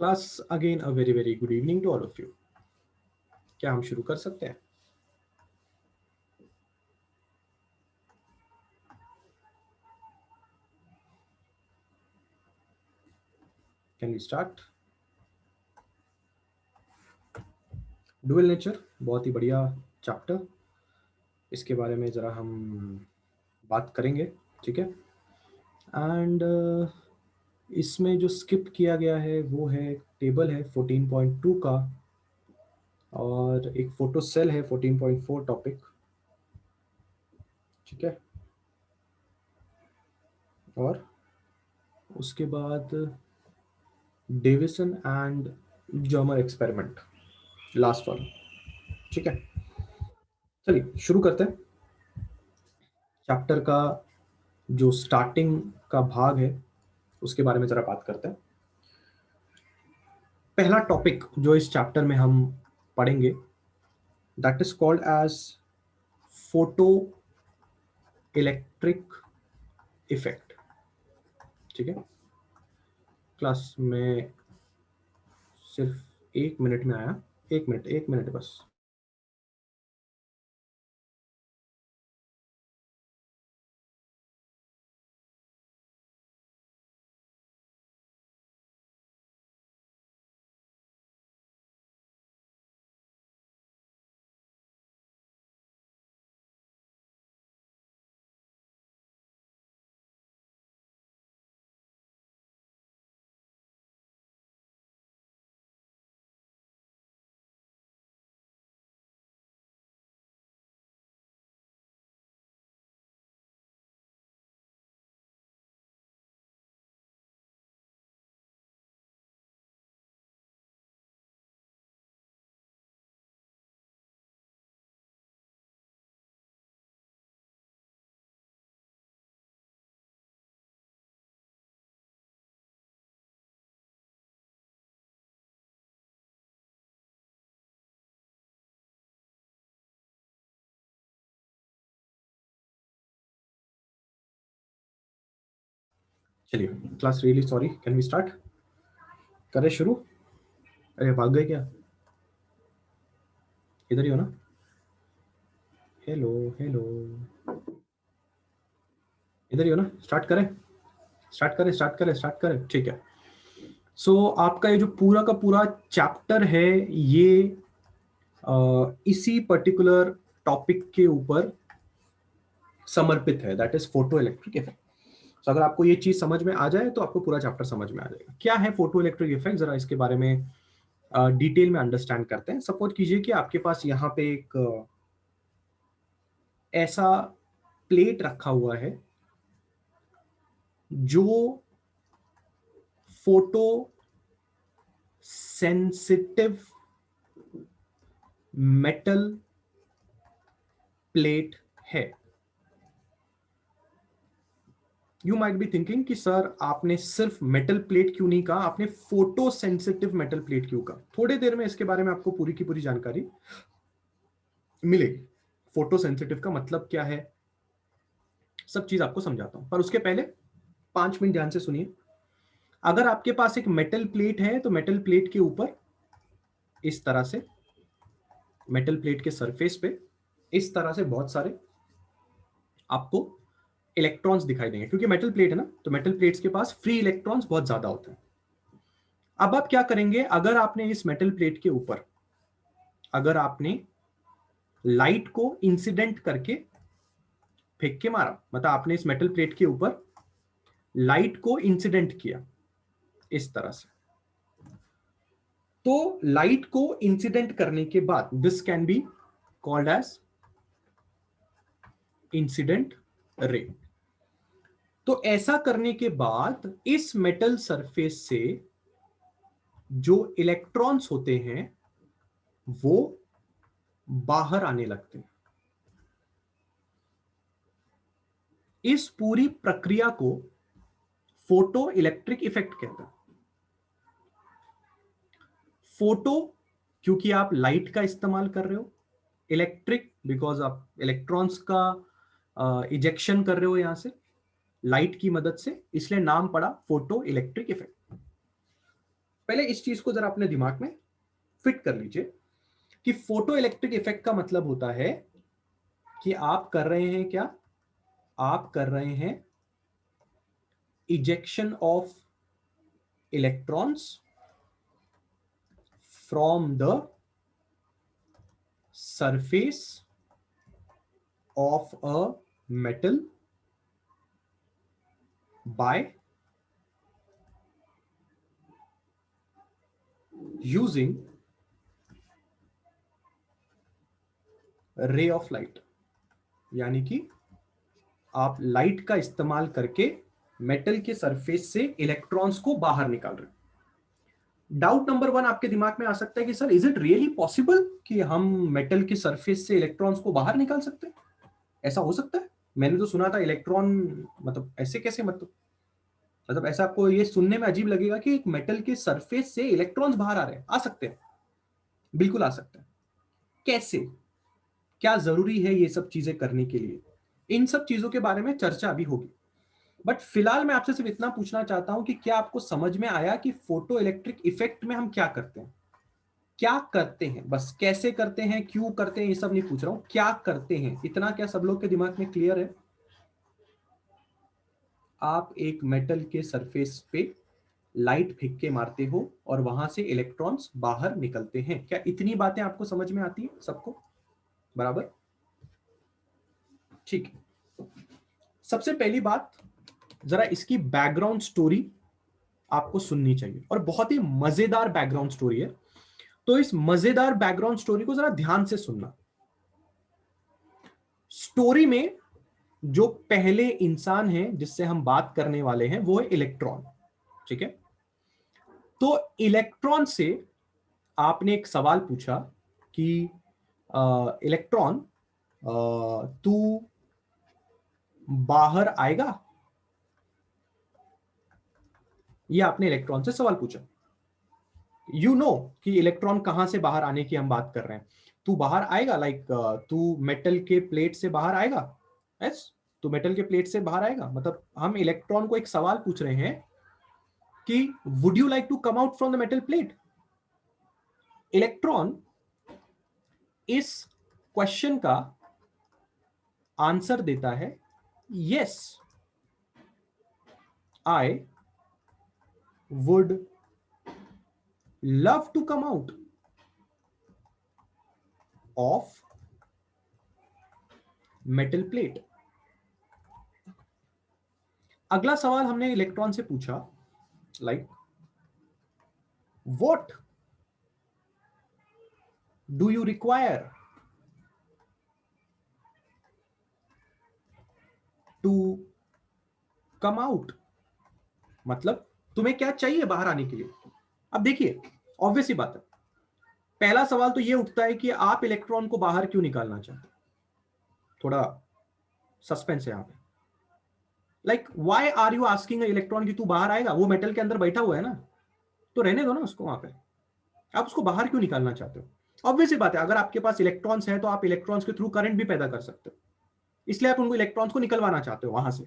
Class again a very very good evening to all of you. क्या हम शुरू कर सकते हैं? Can we start? Dual nature बहुत ही बढ़िया चैप्टर, इसके बारे में ज़रा हम बात करेंगे, ठीक है। एंड इसमें जो स्किप किया गया है वो है टेबल है 14.2 का, और एक फोटो सेल है 14.4 टॉपिक, ठीक है। और उसके बाद Davisson and Germer experiment, last वाला, ठीक है। चलिए शुरू करते हैं। चैप्टर का जो स्टार्टिंग का भाग है उसके बारे में जरा बात करते हैं। पहला टॉपिक जो इस चैप्टर में हम पढ़ेंगे that is called as photo electric effect, ठीक है। क्लास में सिर्फ 1 मिनट में आया, 1 मिनट बस। चलिए class really sorry, can we start? करें शुरू? अरे भाग गए क्या? इधर ही हो ना? हेलो हेलो, इधर ही हो ना? स्टार्ट करें, स्टार्ट करें, स्टार्ट करें, स्टार्ट करें, ठीक है। सो आपका ये जो पूरा का पूरा चैप्टर है ये इसी पर्टिकुलर टॉपिक के ऊपर समर्पित है, that is photo electric effect. तो अगर आपको ये चीज समझ में आ जाए तो आपको पूरा चैप्टर समझ में आ जाएगा। क्या है फोटो इलेक्ट्रिक इफेक्ट, जरा इसके बारे में डिटेल में अंडरस्टैंड करते हैं। सपोज कीजिए कि आपके पास यहाँ पे एक ऐसा प्लेट रखा हुआ है जो फोटो सेंसिटिव मेटल प्लेट है। यू माइट बी थिंकिंग कि सर आपने सिर्फ मेटल प्लेट क्यों नहीं कहा, आपने फोटो सेंसिटिव मेटल प्लेट क्यों कहा? थोड़ी देर में इसके बारे में आपको पूरी की पूरी जानकारी मिलेगी। फोटो सेंसिटिव का मतलब क्या है, सब चीज आपको समझाता हूं, पर उसके पहले 5 मिनट ध्यान से सुनिए। अगर आपके पास एक मेटल प्लेट है तो मेटल प्लेट के ऊपर इस तरह से, मेटल प्लेट के सरफेस पे इस तरह से बहुत सारे आपको इलेक्ट्रॉन्स दिखाई देंगे, क्योंकि मेटल प्लेट है ना, तो मेटल प्लेट्स के पास फ्री इलेक्ट्रॉन्स बहुत ज्यादा होते हैं। अब आप क्या करेंगे, अगर आपने इस मेटल प्लेट के ऊपर, अगर आपने लाइट को इंसिडेंट करके फेंक के मारा, मतलब आपने इस मेटल प्लेट के ऊपर लाइट को इंसिडेंट किया इस तरह से, तो लाइट को इंसिडेंट करने के बाद this can be called as incident ray. तो ऐसा करने के बाद इस मेटल सरफेस से जो इलेक्ट्रॉन्स होते हैं वो बाहर आने लगते हैं। इस पूरी प्रक्रिया को फोटो इलेक्ट्रिक इफेक्ट कहते हैं। फोटो क्योंकि आप लाइट का इस्तेमाल कर रहे हो, इलेक्ट्रिक बिकॉज आप इलेक्ट्रॉन्स का इजेक्शन कर रहे हो यहां से लाइट की मदद से, इसलिए नाम पड़ा फोटो इलेक्ट्रिक इफेक्ट। पहले इस चीज को जरा अपने दिमाग में फिट कर लीजिए कि फोटो इलेक्ट्रिक इफेक्ट का मतलब होता है कि आप कर रहे हैं क्या, आप कर रहे हैं ejection of electrons from the surface of a metal by using ray of light. यानी कि आप लाइट का इस्तेमाल करके मेटल के सरफेस से इलेक्ट्रॉन्स को बाहर निकाल रहे हैं। डाउट नंबर 1 आपके दिमाग में आ सकता है कि sir is it really possible कि हम मेटल के सरफेस से इलेक्ट्रॉन्स को बाहर निकाल सकते हैं? ऐसा हो सकता है? मैंने तो सुना था इलेक्ट्रॉन, मतलब ऐसे कैसे, मतलब ऐसा आपको ये सुनने में अजीब लगेगा कि एक मेटल के सरफेस से इलेक्ट्रॉन्स बाहर आ रहे हैं। आ सकते हैं, बिल्कुल आ सकते हैं। कैसे, क्या जरूरी है ये सब चीजें करने के लिए, इन सब चीजों के बारे में चर्चा अभी होगी। बट फिलहाल मैं आपसे सिर्फ इतना पूछना चाहता हूं कि क्या आपको समझ में आया कि फोटो इलेक्ट्रिक इफेक्ट में हम क्या करते हैं, क्या करते हैं, बस कैसे करते हैं, क्यों करते हैं, ये सब नहीं पूछ रहा हूं, क्या करते हैं, इतना क्या सब लोग के दिमाग में क्लियर है? आप एक मेटल के सरफेस पे लाइट फेंक के मारते हो और वहां से इलेक्ट्रॉन्स बाहर निकलते हैं। क्या इतनी बातें आपको समझ में आती है सबको बराबर? ठीक है। सबसे पहली बात, जरा इसकी बैकग्राउंड स्टोरी आपको सुननी चाहिए और बहुत ही मजेदार बैकग्राउंड स्टोरी है। तो इस मजेदार बैकग्राउंड स्टोरी को जरा ध्यान से सुनना। स्टोरी में जो पहले इंसान है जिससे हम बात करने वाले हैं वो है इलेक्ट्रॉन। ठीक है, तो इलेक्ट्रॉन से आपने एक सवाल पूछा कि इलेक्ट्रॉन, तू बाहर आएगा? ये आपने इलेक्ट्रॉन से सवाल पूछा। यू नो कि इलेक्ट्रॉन कहां से बाहर आने की हम बात कर रहे हैं। तू बाहर आएगा, लाइक तू मेटल के प्लेट से बाहर आएगा। यस, तू मेटल के प्लेट से बाहर आएगा, मतलब हम इलेक्ट्रॉन को एक सवाल पूछ रहे हैं कि would you like to come out from the metal plate. Electron इस क्वेश्चन का आंसर देता है yes, I would love to come out of metal plate. अगला सवाल हमने इलेक्ट्रॉन से पूछा, like what do you require to come out, मतलब तुम्हें क्या चाहिए बाहर आने के लिए। अब देखिए, ऑब्वियस ही बात है, पहला सवाल तो यह उठता है कि आप इलेक्ट्रॉन को बाहर क्यों निकालना चाहते हो। थोड़ा सस्पेंस है यहां पे। Like why are you asking electron कि तू बाहर आएगा? वो मेटल के अंदर बैठा हुआ है ना, तो रहने दो ना उसको वहां पे। आप उसको बाहर क्यों निकालना चाहते हो? ऑब्वियस ही बात है, अगर आपके पास इलेक्ट्रॉन्स है तो आप इलेक्ट्रॉन्स के थ्रू करंट भी पैदा कर सकते हो, इसलिए आप उनको इलेक्ट्रॉन्स को निकलवाना चाहते हो वहां से।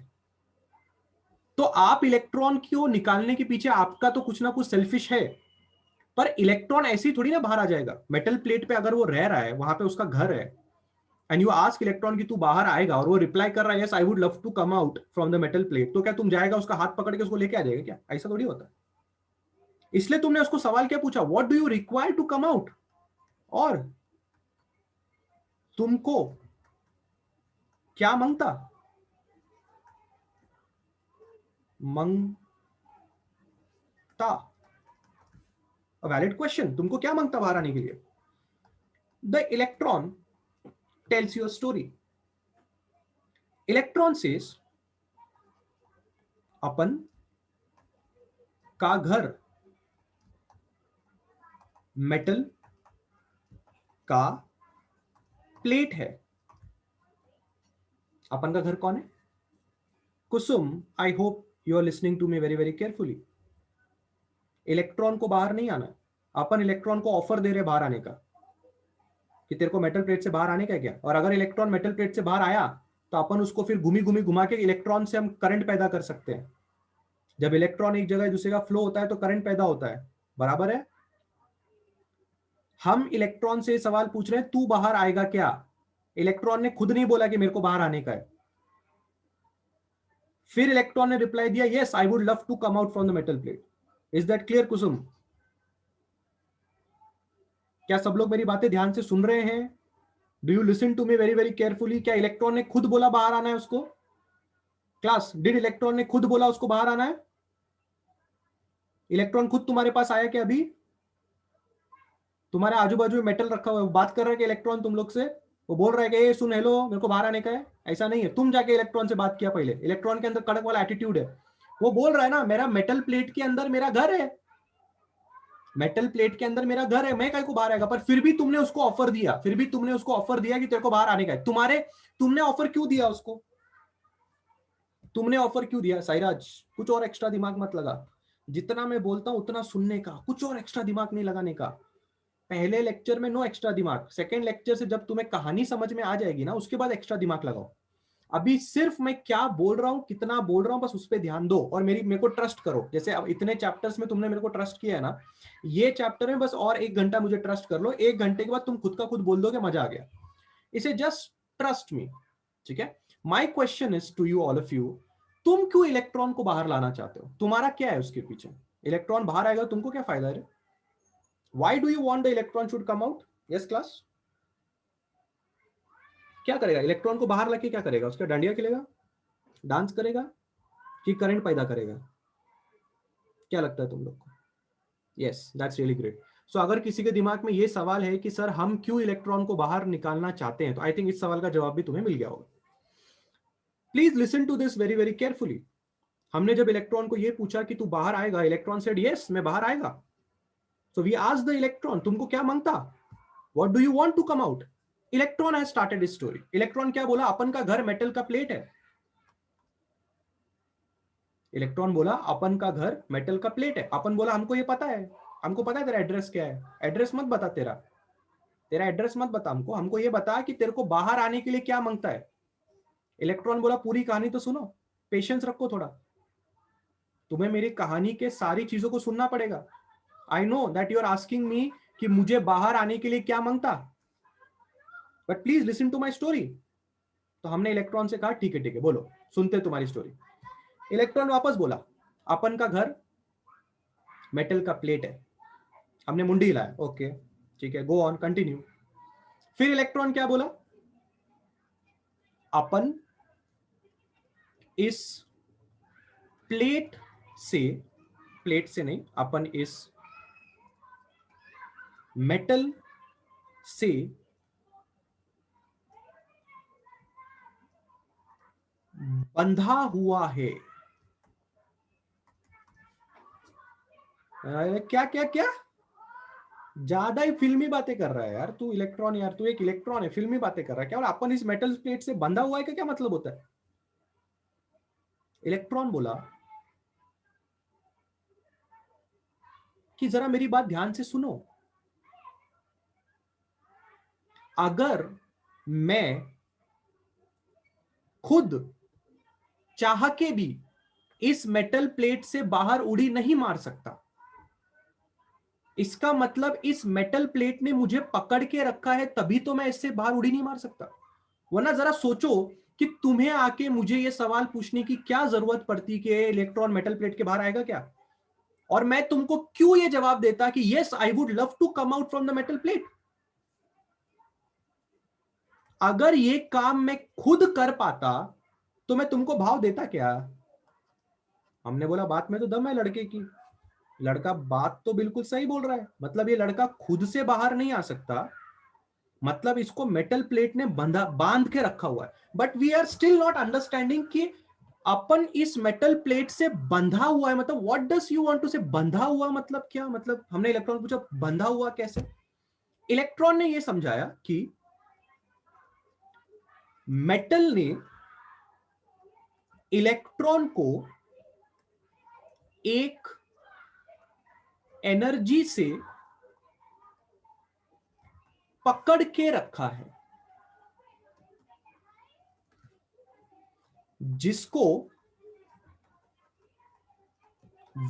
तो आप इलेक्ट्रॉन को निकालने के पीछे आपका तो कुछ ना कुछ सेल्फिश है। पर इलेक्ट्रॉन ऐसे ही थोड़ी ना बाहर आ जाएगा। मेटल प्लेट पे अगर वो रह रहा है, वहां पे उसका घर है, एंड यू आस्क इलेक्ट्रॉन कि तू बाहर आएगा, और वो रिप्लाई कर रहा है yes I would love to come out from the metal plate, तो क्या तुम जाएगा उसका हाथ पकड़ के उसको लेके आ जाएगा क्या? ऐसा थोड़ी होता है। इसलिए तुमने उसको सवाल क्या पूछा, what do you require to come out, और तुमको क्या मांगता, वैलिड क्वेश्चन, तुमको क्या मांगता बाहर आने के लिए। The electron tells your story. Electron says अपन का घर मेटल का प्लेट है। अपन का घर कौन है? Kusum, I hope you are listening to me very very carefully. Electron को बाहर नहीं आना, अपन इलेक्ट्रॉन को ऑफर दे रहे बाहर आने का कि तेरे को मेटल प्लेट से बाहर आने का है क्या। और अगर इलेक्ट्रॉन मेटल प्लेट से बाहर आया तो अपन उसको फिर घूमी घूमी घुमा के इलेक्ट्रॉन से हम करंट पैदा कर सकते हैं। जब इलेक्ट्रॉन एक जगह दूसरे का फ्लो होता है तो करंट पैदा होता है। बराबर है। हम इलेक्ट्रॉन से सवाल पूछ रहे हैं तू बाहर आएगा क्या। इलेक्ट्रॉन ने खुद नहीं बोला कि मेरे को बाहर आने का है। फिर इलेक्ट्रॉन ने रिप्लाई दिया yes I would love to come out from the metal plate. Is that clear Kusum? क्या सब लोग मेरी बातें ध्यान से सुन रहे हैं? Do you listen to me very very carefully? क्या इलेक्ट्रॉन ने खुद बोला बाहर आना है उसको? क्लास, डिड इलेक्ट्रॉन ने खुद बोला उसको बाहर आना है? इलेक्ट्रॉन खुद तुम्हारे पास आया क्या? अभी तुम्हारे आजू बाजू में मेटल रखा हुआ है, वो बात कर रहा है कि इलेक्ट्रॉन तुम लोग से, वो बोल रहा है कि ए सुन हेलो मेरे को बाहर आने का है? ऐसा नहीं है, तुम जाके इलेक्ट्रॉन से बात किया पहले। इलेक्ट्रॉन के अंदर कड़क वाला एटीट्यूड है। वो बोल रहा है ना मेरा मेटल प्लेट के अंदर मेरा घर है, मेटल प्लेट के अंदर मेरा घर है, मैं कहीं को बाहर आएगा। पर फिर भी तुमने उसको ऑफर दिया, फिर भी तुमने उसको ऑफर दिया कि तेरे को बाहर आने का है। तुमने ऑफर क्यों दिया उसको? तुमने ऑफर क्यों दिया साइराज? कुछ और एक्स्ट्रा दिमाग मत लगा। जितना मैं बोलता हूं उतना सुनने का, कुछ और एक्स्ट्रा दिमाग नहीं लगाने का। पहले लेक्चर में नो एक्स्ट्रा दिमाग, सेकेंड लेक्चर से जब तुम्हें कहानी समझ में आ जाएगी ना उसके बाद एक्स्ट्रा दिमाग लगाओ। अभी सिर्फ मैं क्या बोल रहा हूं, कितना बोल रहा हूं, बस उस पर ध्यान दो और मेरे को ट्रस्ट करो। जैसे अब इतने चैप्टर्स में तुमने मेरे को ट्रस्ट किया है ना, ये चैप्टर में बस और 1 घंटा मुझे ट्रस्ट कर लो। 1 घंटे के बाद तुम खुद का खुद बोल दोगे मजा आ गया। इसे जस्ट ट्रस्ट मी, ठीक है? My question is to you all of you, तुम क्यों इलेक्ट्रॉन को बाहर लाना चाहते हो? तुम्हारा क्या है उसके पीछे? इलेक्ट्रॉन बाहर आएगा तुमको क्या फायदा है? Why do you want the electron should come out? Yes class, क्या करेगा इलेक्ट्रॉन को बाहर लाके? क्या करेगा? उसका डांडिया खेलेगा, डांस करेगा, कि करंट पैदा करेगा? क्या लगता है तुम लोग को? Yes, that's really great. So अगर किसी के दिमाग में ये सवाल है कि सर हम क्यों इलेक्ट्रॉन को बाहर निकालना चाहते हैं, तो आई थिंक इस सवाल का जवाब भी तुम्हें मिल गया होगा। Please listen to this very very carefully. हमने जब इलेक्ट्रॉन को ये पूछा कि तू बाहर आएगा, इलेक्ट्रॉन सेड यस मैं बाहर आएगा। So we asked the electron तुमको क्या मांगता, what do you want to come out? Electron has started his story. Electron क्या बोला? अपन का घर मेटल का प्लेट है। इलेक्ट्रॉन बोला अपन का घर मेटल का प्लेट है। अपन बोला हमको ये पता है, हमको पता है तेरा एड्रेस क्या है। एड्रेस मत बता, तेरा तेरा एड्रेस मत बता हमको, हमको ये बता कि तेरे को बाहर आने के लिए क्या मांगता है। इलेक्ट्रॉन बोला पूरी कहानी तो सुनो, पेशेंस रखो थोड़ा, तुम्हें मेरी कहानी के सारी चीजों को सुनना पड़ेगा। I know that you are asking me कि मुझे बाहर आने के लिए क्या मांगता, but please listen to my story. तो हमने इलेक्ट्रॉन से कहा ठीक है बोलो, सुनते तुम्हारी स्टोरी। इलेक्ट्रॉन वापस बोला अपन का घर मेटल का प्लेट है। हमने मुंडी हिलाया, ओके ठीक है, गो ऑन कंटिन्यू। फिर इलेक्ट्रॉन क्या बोला? अपन इस प्लेट से, प्लेट से नहीं, अपन इस मेटल से बंधा हुआ है। क्या क्या क्या? ज्यादा ही फिल्मी बातें कर रहा है यार तू इलेक्ट्रॉन, यार तू एक इलेक्ट्रॉन है, फिल्मी बातें कर रहा है क्या? और अपन इस मेटल प्लेट से बंधा हुआ है का क्या मतलब होता है? इलेक्ट्रॉन बोला कि जरा मेरी बात ध्यान से सुनो, अगर मैं खुद चाह के भी इस मेटल प्लेट से बाहर उड़ी नहीं मार सकता, इसका मतलब इस मेटल प्लेट ने मुझे पकड़ के रखा है, तभी तो मैं इससे बाहर उड़ी नहीं मार सकता। वरना जरा सोचो कि तुम्हें आके मुझे यह सवाल पूछने की क्या जरूरत पड़ती कि इलेक्ट्रॉन मेटल प्लेट के बाहर आएगा क्या, और मैं तुमको क्यों यह जवाब देता कि yes I would love to come out from the metal plate. अगर ये काम मैं खुद कर पाता तो मैं तुमको भाव देता क्या? हमने बोला बात में तो दम है लड़के की, लड़का बात तो बिल्कुल सही बोल रहा है। मतलब ये लड़का खुद से बाहर नहीं आ सकता, मतलब इसको मेटल प्लेट ने बांध के रखा हुआ है। But we are still not understanding कि अपन इस मेटल प्लेट से बंधा हुआ है। मतलब what does you want to say? बंधा हुआ मतलब क्या? मतलब हमने इलेक्ट्रॉन पूछा बंधा हुआ कैसे? इलेक्ट्रॉन ने यह समझाया कि मेटल ने इलेक्ट्रॉन को एक एनर्जी से पकड़ के रखा है जिसको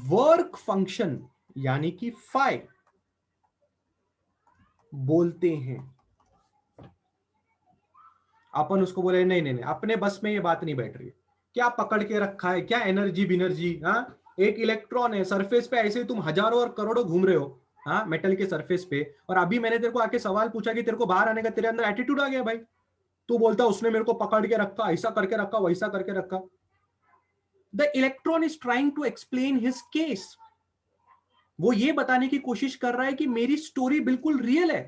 वर्क फंक्शन यानी कि फाई बोलते हैं। अपन उसको बोले नहीं नहीं नहीं, अपने बस में ये बात नहीं बैठ रही है, क्या पकड़ के रखा है, क्या एनर्जी बिनर्जी। हाँ, एक इलेक्ट्रॉन है सरफेस पे, ऐसे ही तुम हजारों और करोड़ों घूम रहे हो हाँ मेटल के सरफेस पे, और अभी मैंने तेरे को आके सवाल पूछा कि तेरे को बाहर आने का, तेरे अंदर एटीट्यूड आ गया भाई, तू बोलता उसने मेरे को पकड़ के रखा, ऐसा करके रखा, वैसा करके रखा। The electron is trying to explain his case. वो ये बताने की कोशिश कर रहा है कि मेरी स्टोरी बिल्कुल रियल है।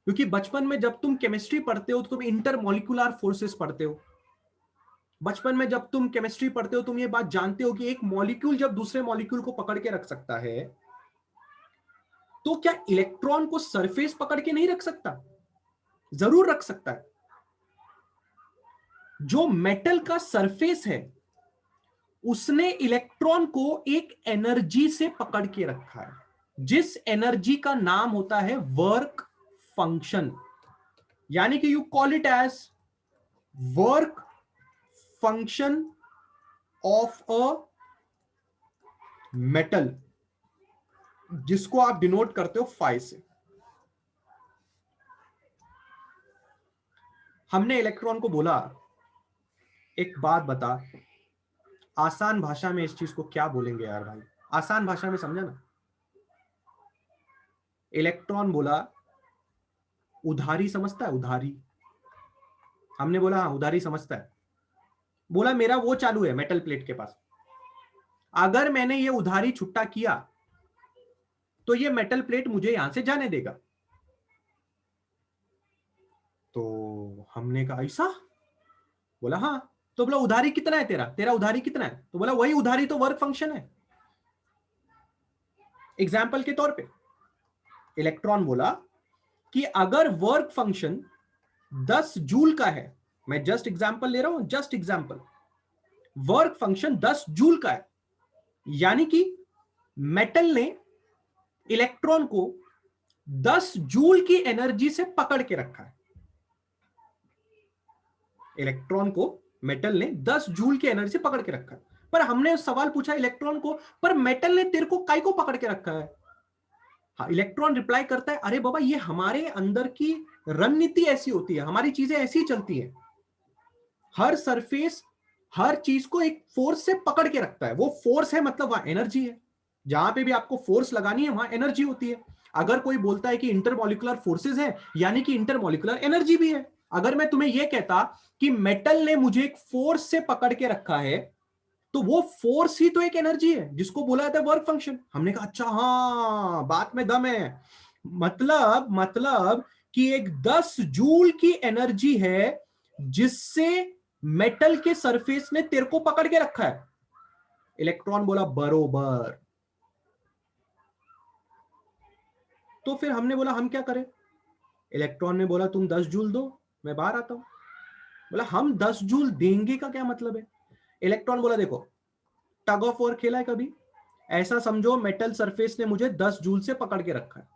क्योंकि बचपन में जब तुम केमिस्ट्री पढ़ते हो तो तुम इंटरमॉलिक्यूलर फोर्सेस पढ़ते हो। बचपन में जब तुम केमिस्ट्री पढ़ते हो तुम ये बात जानते हो कि एक मॉलिक्यूल जब दूसरे मॉलिक्यूल को पकड़ के रख सकता है, तो क्या इलेक्ट्रॉन को सरफेस पकड़ के नहीं रख सकता? जरूर रख सकता है। जो मेटल का सरफेस है उसने इलेक्ट्रॉन को एक एनर्जी से पकड़ के रखा है, जिस एनर्जी का नाम होता है वर्क फंक्शन। यानी कि you call it as work function of a metal, जिसको आप डिनोट करते हो फाई से। हमने इलेक्ट्रॉन को बोला एक बात बता, आसान भाषा में इस चीज को क्या बोलेंगे यार भाई, आसान भाषा में समझा ना। इलेक्ट्रॉन बोला उधारी समझता है, उधारी। हमने बोला हाँ उधारी समझता है। बोला मेरा वो चालू है मेटल प्लेट के पास, अगर मैंने ये उधारी छुट्टा किया तो ये मेटल प्लेट मुझे यहां से जाने देगा। तो हमने कहा ऐसा? बोला हाँ। तो बोला उधारी कितना है तेरा, तेरा उधारी कितना है? तो बोला वही उधारी तो वर्क फंक्शन है। एग्जाम्पल के तौर पे इलेक्ट्रॉन बोला कि अगर वर्क फंक्शन 10 जूल का है, मैं जस्ट एग्जाम्पल ले रहा हूं, just example, work function 10 joule का है, यानी कि मेटल ने इलेक्ट्रॉन को 10 जूल की एनर्जी से पकड़ के रखा है। इलेक्ट्रॉन को मेटल ने 10 जूल की एनर्जी से पकड़ के रखा है। पर हमने सवाल पूछा इलेक्ट्रॉन को, पर मेटल ने तेरे को काय को पकड़ के रखा है? हाँ, इलेक्ट्रॉन रिप्लाई करता है अरे बाबा ये हमारे अंदर की रणनीति ऐसी होती है, हमारी चीजें ऐसी ही चलती हैं। हर सरफेस हर चीज को एक फोर्स से पकड़ के रखता है, वो फोर्स है मतलब वहां एनर्जी है। जहां पे भी आपको फोर्स लगानी है वहां एनर्जी होती है। अगर कोई बोलता है कि इंटरमॉलिक्यूलर फोर्सेस है, यानी कि इंटरमॉलिक्यूलर एनर्जी भी है। अगर मैं तुम्हें यह कहता कि मेटल ने मुझे एक फोर्स से पकड़ के रखा है, तो वो फोर्स ही तो एक एनर्जी है जिसको बोला जाता है वर्क फंक्शन। हमने कहा अच्छा हाँ बात में दम है। मतलब कि एक 10 जूल की एनर्जी है जिससे मेटल के सरफेस ने तेरे को पकड़ के रखा है। इलेक्ट्रॉन बोला बरोबर। तो फिर हमने बोला हम क्या करें? इलेक्ट्रॉन ने बोला तुम 10 जूल दो, मैं बाहर आता हूं। बोला हम 10 जूल देंगे का क्या मतलब है? इलेक्ट्रॉन बोला देखो, टग ऑफ वॉर खेला है कभी? ऐसा समझो मेटल सरफेस ने मुझे 10 जूल से पकड़ के रखा है।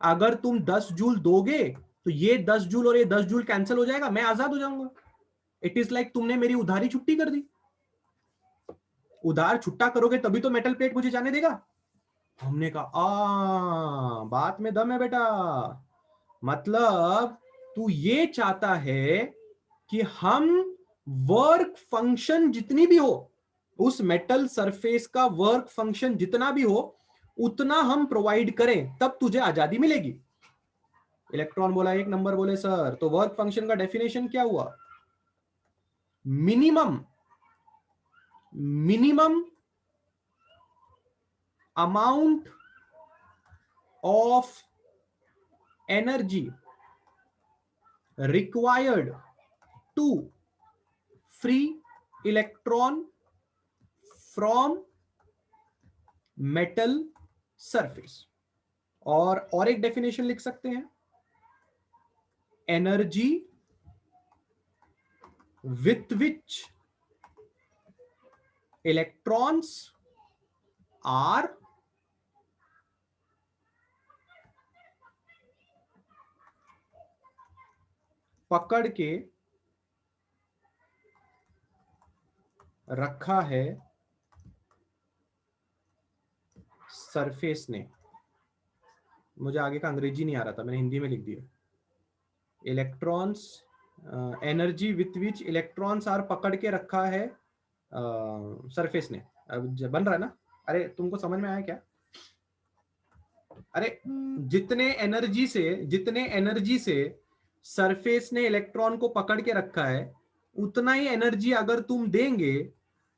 अगर तुम 10 जूल दोगे तो ये 10 जूल और ये 10 जूल कैंसिल हो जाएगा, मैं आजाद हो जाऊंगा। इट इज लाइक तुमने मेरी उधारी छुट्टी कर दी। उधार छुट्टा करोगे तभी तो मेटल प्लेट मुझे जाने देगा। हमने कहा बात में दम है बेटा। मतलब तू ये चाहता है कि हम वर्क फंक्शन जितनी भी हो, उस मेटल सरफेस का वर्क फंक्शन जितना भी हो उतना हम प्रोवाइड करें, तब तुझे आजादी मिलेगी। इलेक्ट्रॉन बोला एक नंबर। बोले सर तो वर्क फंक्शन का डेफिनेशन क्या हुआ? Minimum minimum amount of energy required to free electron from metal surface. और एक डेफिनेशन लिख सकते हैं, energy with which electrons are पकड़ के रखा है सरफेस ने, मुझे आगे का अंग्रेजी नहीं आ रहा था, मैंने हिंदी में लिख दिया, electrons, energy with which electrons are पकड़ के रखा है सरफेस ने। अब बन रहा है ना? अरे तुमको समझ में आया क्या? अरे जितने एनर्जी से सरफेस ने इलेक्ट्रॉन को पकड़ के रखा है, उतना ही एनर्जी अगर तुम देंगे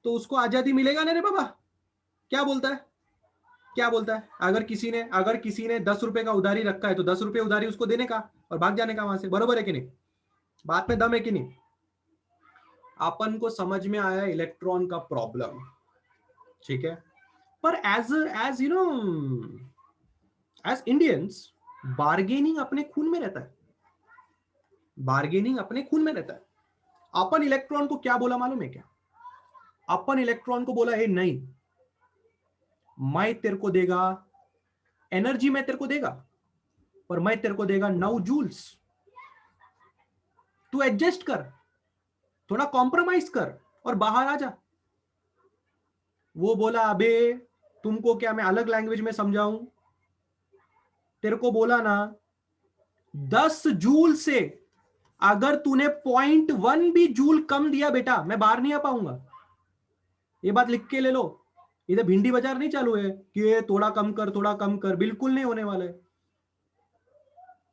तो उसको आजादी मिलेगा ना रे बाबा? क्या बोलता है? क्या बोलता है? अगर किसी ने 10 रुपए का उधारी रखा है तो 10 रुपए उधारी उसको देने का और भाग जाने का वहां से। बरोबर है कि नहीं? बात में दम है कि नहीं? अपन को समझ में आया इलेक्ट्रॉन का प्रॉब्लम, ठीक है? पर as you know, as Indians, bargaining अपने खून में रहता है। बार्गेनिंग अपने खून में रहता है। अपन इलेक्ट्रॉन को क्या बोला मालूम है क्या? अपन इलेक्ट्रॉन को बोला, नहीं, मैं तेरे को देगा एनर्जी, मैं तेरे को देगा, पर मैं तेरे को देगा 9 जूल्स। तू एडजस्ट कर, थोड़ा कॉम्प्रोमाइज कर और बाहर आ जा। वो बोला, अबे तुमको क्या मैं अलग लैंग्वेज में समझाऊं? तेरे को बोला ना, 10 जूल से अगर तूने 0.1 भी जूल कम दिया बेटा, मैं बाहर नहीं आ पाऊंगा। ये बात लिख के ले लो। इधर भिंडी बाजार नहीं चालू है कि थोड़ा कम कर, थोड़ा कम कर, बिल्कुल नहीं होने वाला है।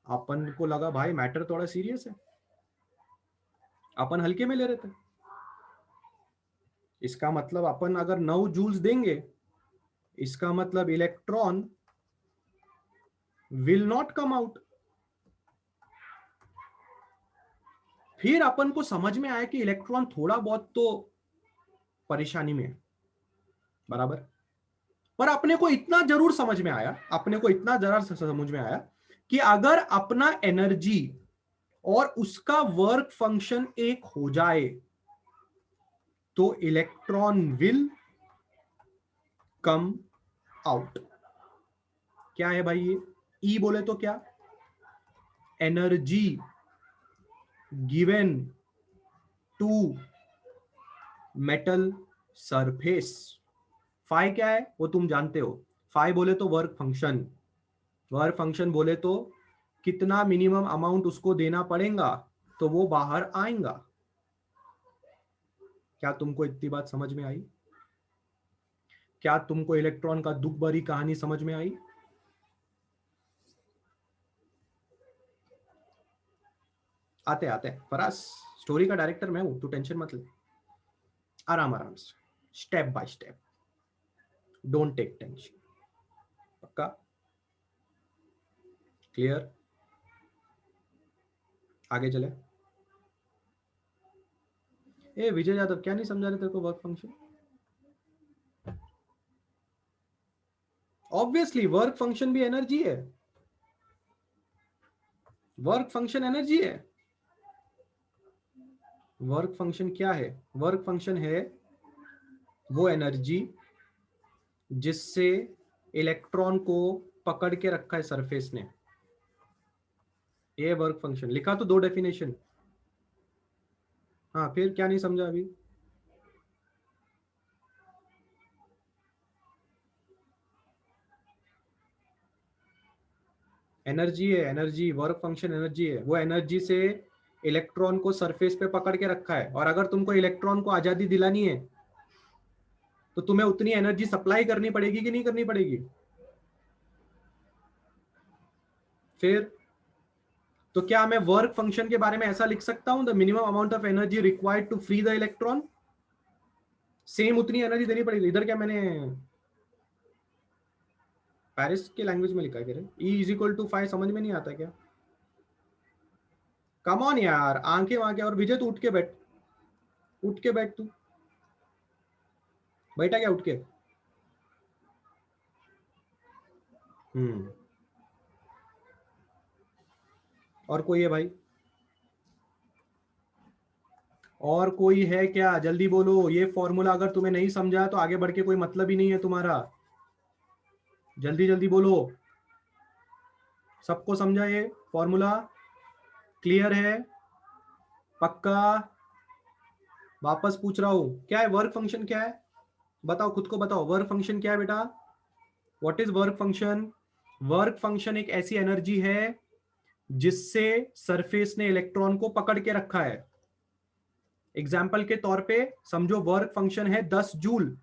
अपन को लगा भाई मैटर थोड़ा सीरियस है, अपन हल्के में ले रहे थे। इसका मतलब अपन अगर 9 जूल्स देंगे, इसका मतलब electron will not come out. फिर अपन को समझ में आया कि इलेक्ट्रॉन थोड़ा बहुत तो परेशानी में है, बराबर। पर अपने को इतना जरूर समझ में आया, कि अगर अपना एनर्जी और उसका वर्क फंक्शन एक हो जाए तो इलेक्ट्रॉन विल कम आउट। क्या है भाई ये? ई बोले तो क्या? Energy given to metal surface. Phi क्या है वो तुम जानते हो। फाई बोले तो वर्क फंक्शन, वर्क फंक्शन बोले तो कितना मिनिमम अमाउंट उसको देना पड़ेगा तो वो बाहर आएगा। क्या तुमको इतनी बात समझ में आई? क्या तुमको इलेक्ट्रॉन का दुख भरी कहानी समझ में आई? आते आते फराज, स्टोरी का डायरेक्टर मैं हूं, तू टेंशन मत ले। आराम आराम से, step by step, don't take tension. पक्का? क्लियर? आगे चले। ए विजय यादव, क्या नहीं समझा रहे तेरे को work function? Obviously work function भी एनर्जी है। वर्क फंक्शन एनर्जी है। वर्क फंक्शन क्या है? वर्क फंक्शन है वो एनर्जी जिससे इलेक्ट्रॉन को पकड़ के रखा है सरफेस ने। ये वर्क फंक्शन लिखा तो 2 डेफिनेशन। हाँ, फिर क्या नहीं समझा अभी? एनर्जी है, एनर्जी, वर्क फंक्शन एनर्जी है। वो एनर्जी से इलेक्ट्रॉन को सरफेस पे पकड़ के रखा है, और अगर तुमको इलेक्ट्रॉन को आजादी दिलानी है तो तुम्हें उतनी एनर्जी सप्लाई करनी पड़ेगी कि नहीं करनी पड़ेगी? फिर तो क्या मैं वर्क फंक्शन के बारे में ऐसा लिख सकता हूं, the minimum amount of energy required to free the electron? Same उतनी एनर्जी देनी पड़ेगी। इधर क्या मैंने पेरिस के लैंग्वेज में लिखा है? E इज इक्वल टू 5 समझ में नहीं आता क्या? कम ऑन यार, आंखें वांखें। और विजय तू उठ के बैठ, उठ के बैठ तू। बैठा क्या उठ के? हम्म। और कोई है भाई? और कोई है क्या? जल्दी बोलो। ये फॉर्मूला अगर तुम्हें नहीं समझा तो आगे बढ़ के कोई मतलब ही नहीं है तुम्हारा। जल्दी जल्दी बोलो। सबको समझा ये फॉर्मूला? क्लियर है? पक्का? वापस पूछ रहा हूं, क्या है वर्क फंक्शन? क्या है बताओ, खुद को बताओ। वर्क फंक्शन क्या है बेटा? What is work function? Work function एक ऐसी एनर्जी है जिससे सरफेस ने इलेक्ट्रॉन को पकड़ के रखा है। एग्जाम्पल के तौर पे समझो वर्क फंक्शन है 10 जूल,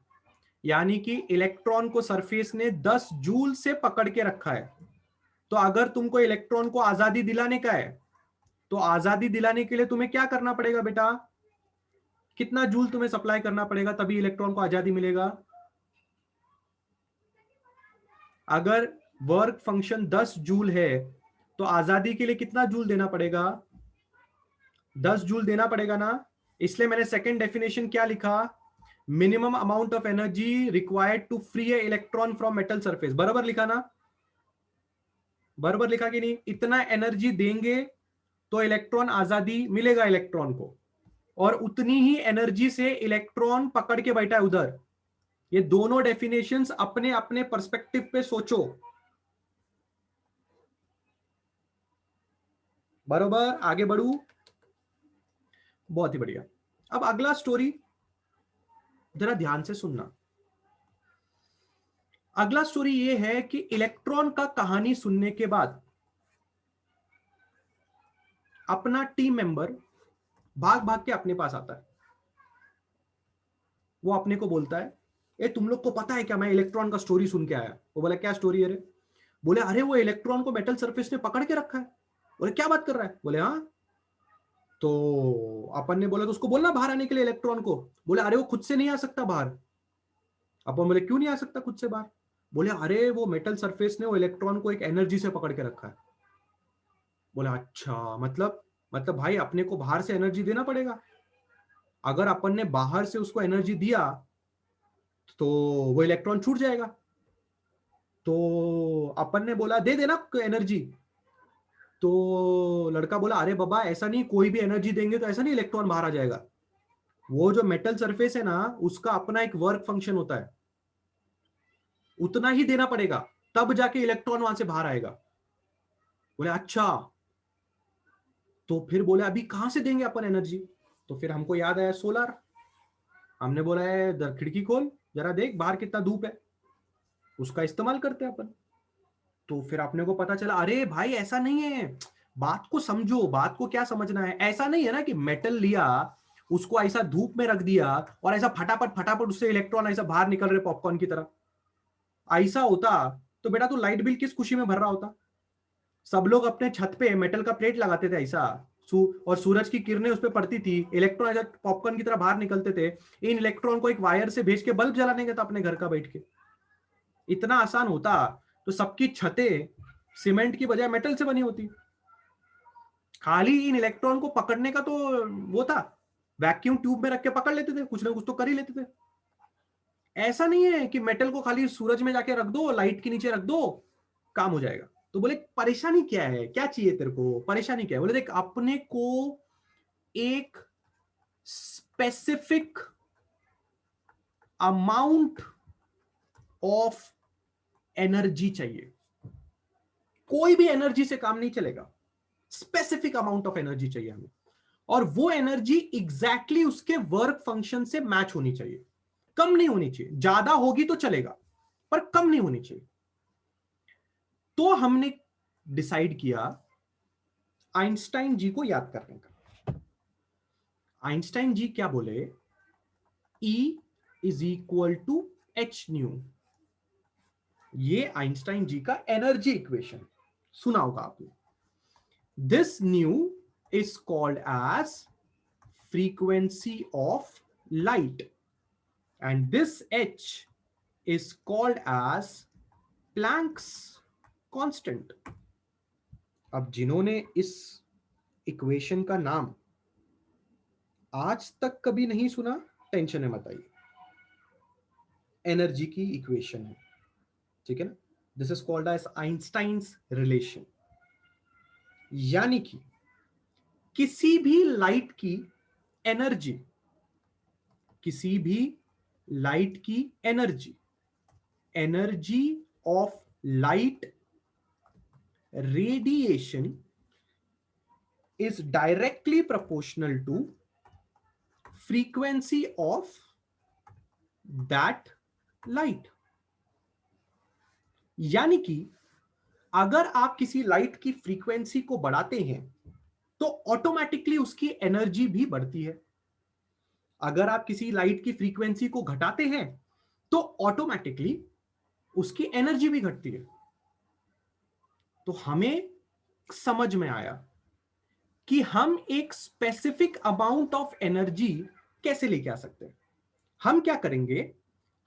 यानी कि इलेक्ट्रॉन को सरफेस ने 10 जूल से पकड़ के रखा है। तो अगर तुमको इलेक्ट्रॉन को आजादी दिलाने का है, तो आजादी दिलाने के लिए तुम्हें क्या करना पड़ेगा बेटा? कितना जूल तुम्हें सप्लाई करना पड़ेगा, तभी इलेक्ट्रॉन को आजादी मिलेगा? अगर वर्क फंक्शन 10 जूल है तो आजादी के लिए कितना जूल देना पड़ेगा? 10 जूल देना पड़ेगा ना। इसलिए मैंने सेकंड डेफिनेशन क्या लिखा? Minimum amount of energy required to free a electron from metal surface. बराबर लिखा ना? बराबर लिखा कि नहीं? इतना एनर्जी देंगे तो इलेक्ट्रॉन आजादी मिलेगा इलेक्ट्रॉन को, और उतनी ही एनर्जी से इलेक्ट्रॉन पकड़ के बैठा है उधर। ये दोनों डेफिनेशंस अपने अपने पर्सपेक्टिव पे सोचो। बरोबर, आगे बढ़ू? बहुत ही बढ़िया। अब अगला स्टोरी जरा ध्यान से सुनना। अगला स्टोरी ये है कि इलेक्ट्रॉन का कहानी सुनने के बाद अपना टीम मेंबर भाग भाग के अपने पास आता है। वो अपने को बोलता है, ए तुम लोग को पता है क्या, मैं इलेक्ट्रॉन का स्टोरी सुन के आया। वो बोला, क्या स्टोरी है रे? बोले, अरे वो इलेक्ट्रॉन को मेटल सरफेस ने पकड़ के रखा है। बोले, क्या बात कर रहा है? बोले, हाँ। तो अपन ने बोला, तो उसको बोलना बाहर आने के लिए इलेक्ट्रॉन को। बोले, अरे वो खुद से नहीं आ सकता बाहर। अपन बोले, क्यों नहीं आ सकता खुद से बाहर? बोले, अरे वो मेटल सरफेस ने वो इलेक्ट्रॉन को एक एनर्जी से पकड़ के रखा है। बोला, अच्छा, मतलब भाई अपने को बाहर से एनर्जी देना पड़ेगा। अगर अपन ने बाहर से उसको एनर्जी दिया तो वो इलेक्ट्रॉन छूट जाएगा। तो अपन ने बोला, दे देना एनर्जी। तो लड़का बोला, अरे बाबा ऐसा नहीं, कोई भी एनर्जी देंगे तो ऐसा नहीं इलेक्ट्रॉन बाहर आ जाएगा। वो जो मेटल सरफेस है ना, उसका अपना एक वर्क फंक्शन होता है, उतना ही देना पड़ेगा, तब जाके इलेक्ट्रॉन वहां से बाहर आएगा। बोले, अच्छा। तो फिर बोले, अभी कहां से देंगे अपन एनर्जी? तो फिर हमको याद आया सोलर। हमने बोला है, खिड़की खोल, जरा देख बाहर कितना धूप है, उसका इस्तेमाल करते हैं अपन। तो फिर अपने को पता चला, अरे भाई ऐसा नहीं है, बात को समझो, बात को क्या समझना है। ऐसा नहीं है ना कि मेटल लिया, उसको ऐसा धूप में रख दिया और ऐसा फटाफट फटाफट उससे इलेक्ट्रॉन ऐसा बाहर निकल रहे पॉपकॉर्न की तरह। ऐसा होता तो बेटा तू लाइट बिल किस खुशी में भर रहा होता? सब लोग अपने छत पे मेटल का प्लेट लगाते थे ऐसा, और सूरज की किरणें उस पर पड़ती थी, इलेक्ट्रॉन ऐसा पॉपकॉर्न की तरह बाहर निकलते थे। इन इलेक्ट्रॉन को एक वायर से भेज के बल्ब जलाने का था अपने घर का बैठ के। इतना आसान होता तो सबकी छतें सीमेंट की बजाय मेटल से बनी होती। खाली इन इलेक्ट्रॉन को पकड़ने का तो वो था, वैक्यूम ट्यूब में रख के पकड़ लेते थे, कुछ ना कुछ तो कर ही लेते थे। ऐसा नहीं है कि मेटल को खाली सूरज में जाके रख दो, लाइट के नीचे रख दो, काम हो जाएगा। तो बोले, परेशानी क्या है, क्या चाहिए तेरे को, परेशानी क्या है? बोले, देख अपने को एक स्पेसिफिक अमाउंट ऑफ एनर्जी चाहिए। कोई भी एनर्जी से काम नहीं चलेगा, स्पेसिफिक अमाउंट ऑफ एनर्जी चाहिए हमें, और वो एनर्जी एग्जैक्टली उसके वर्क फंक्शन से मैच होनी चाहिए। कम नहीं होनी चाहिए, ज्यादा होगी तो चलेगा पर कम नहीं होनी चाहिए। तो हमने डिसाइड किया आइंस्टाइन जी को याद करने का। आइंस्टाइन जी क्या बोले? E is equal to h nu. ये आइंस्टाइन जी का एनर्जी इक्वेशन सुना होगा आपने। This nu is called as frequency of light and this h is called as Planck's constant। अब जिन्होंने इस इक्वेशन का नाम आज तक कभी नहीं सुना, टेंशन है मत आइए, एनर्जी की इक्वेशन है, ठीक है ना। This is called as Einstein's relation. यानी कि किसी भी लाइट की एनर्जी, किसी भी लाइट की energy, energy of light radiation is directly proportional to frequency of that light। यानी कि अगर आप किसी लाइट की फ्रीक्वेंसी को बढ़ाते हैं तो ऑटोमेटिकली उसकी एनर्जी भी बढ़ती है। अगर आप किसी लाइट की फ्रीक्वेंसी को घटाते हैं तो ऑटोमेटिकली उसकी एनर्जी भी घटती है। तो हमें समझ में आया कि हम एक स्पेसिफिक अमाउंट ऑफ एनर्जी कैसे लेके आ सकते हैं। हम क्या करेंगे,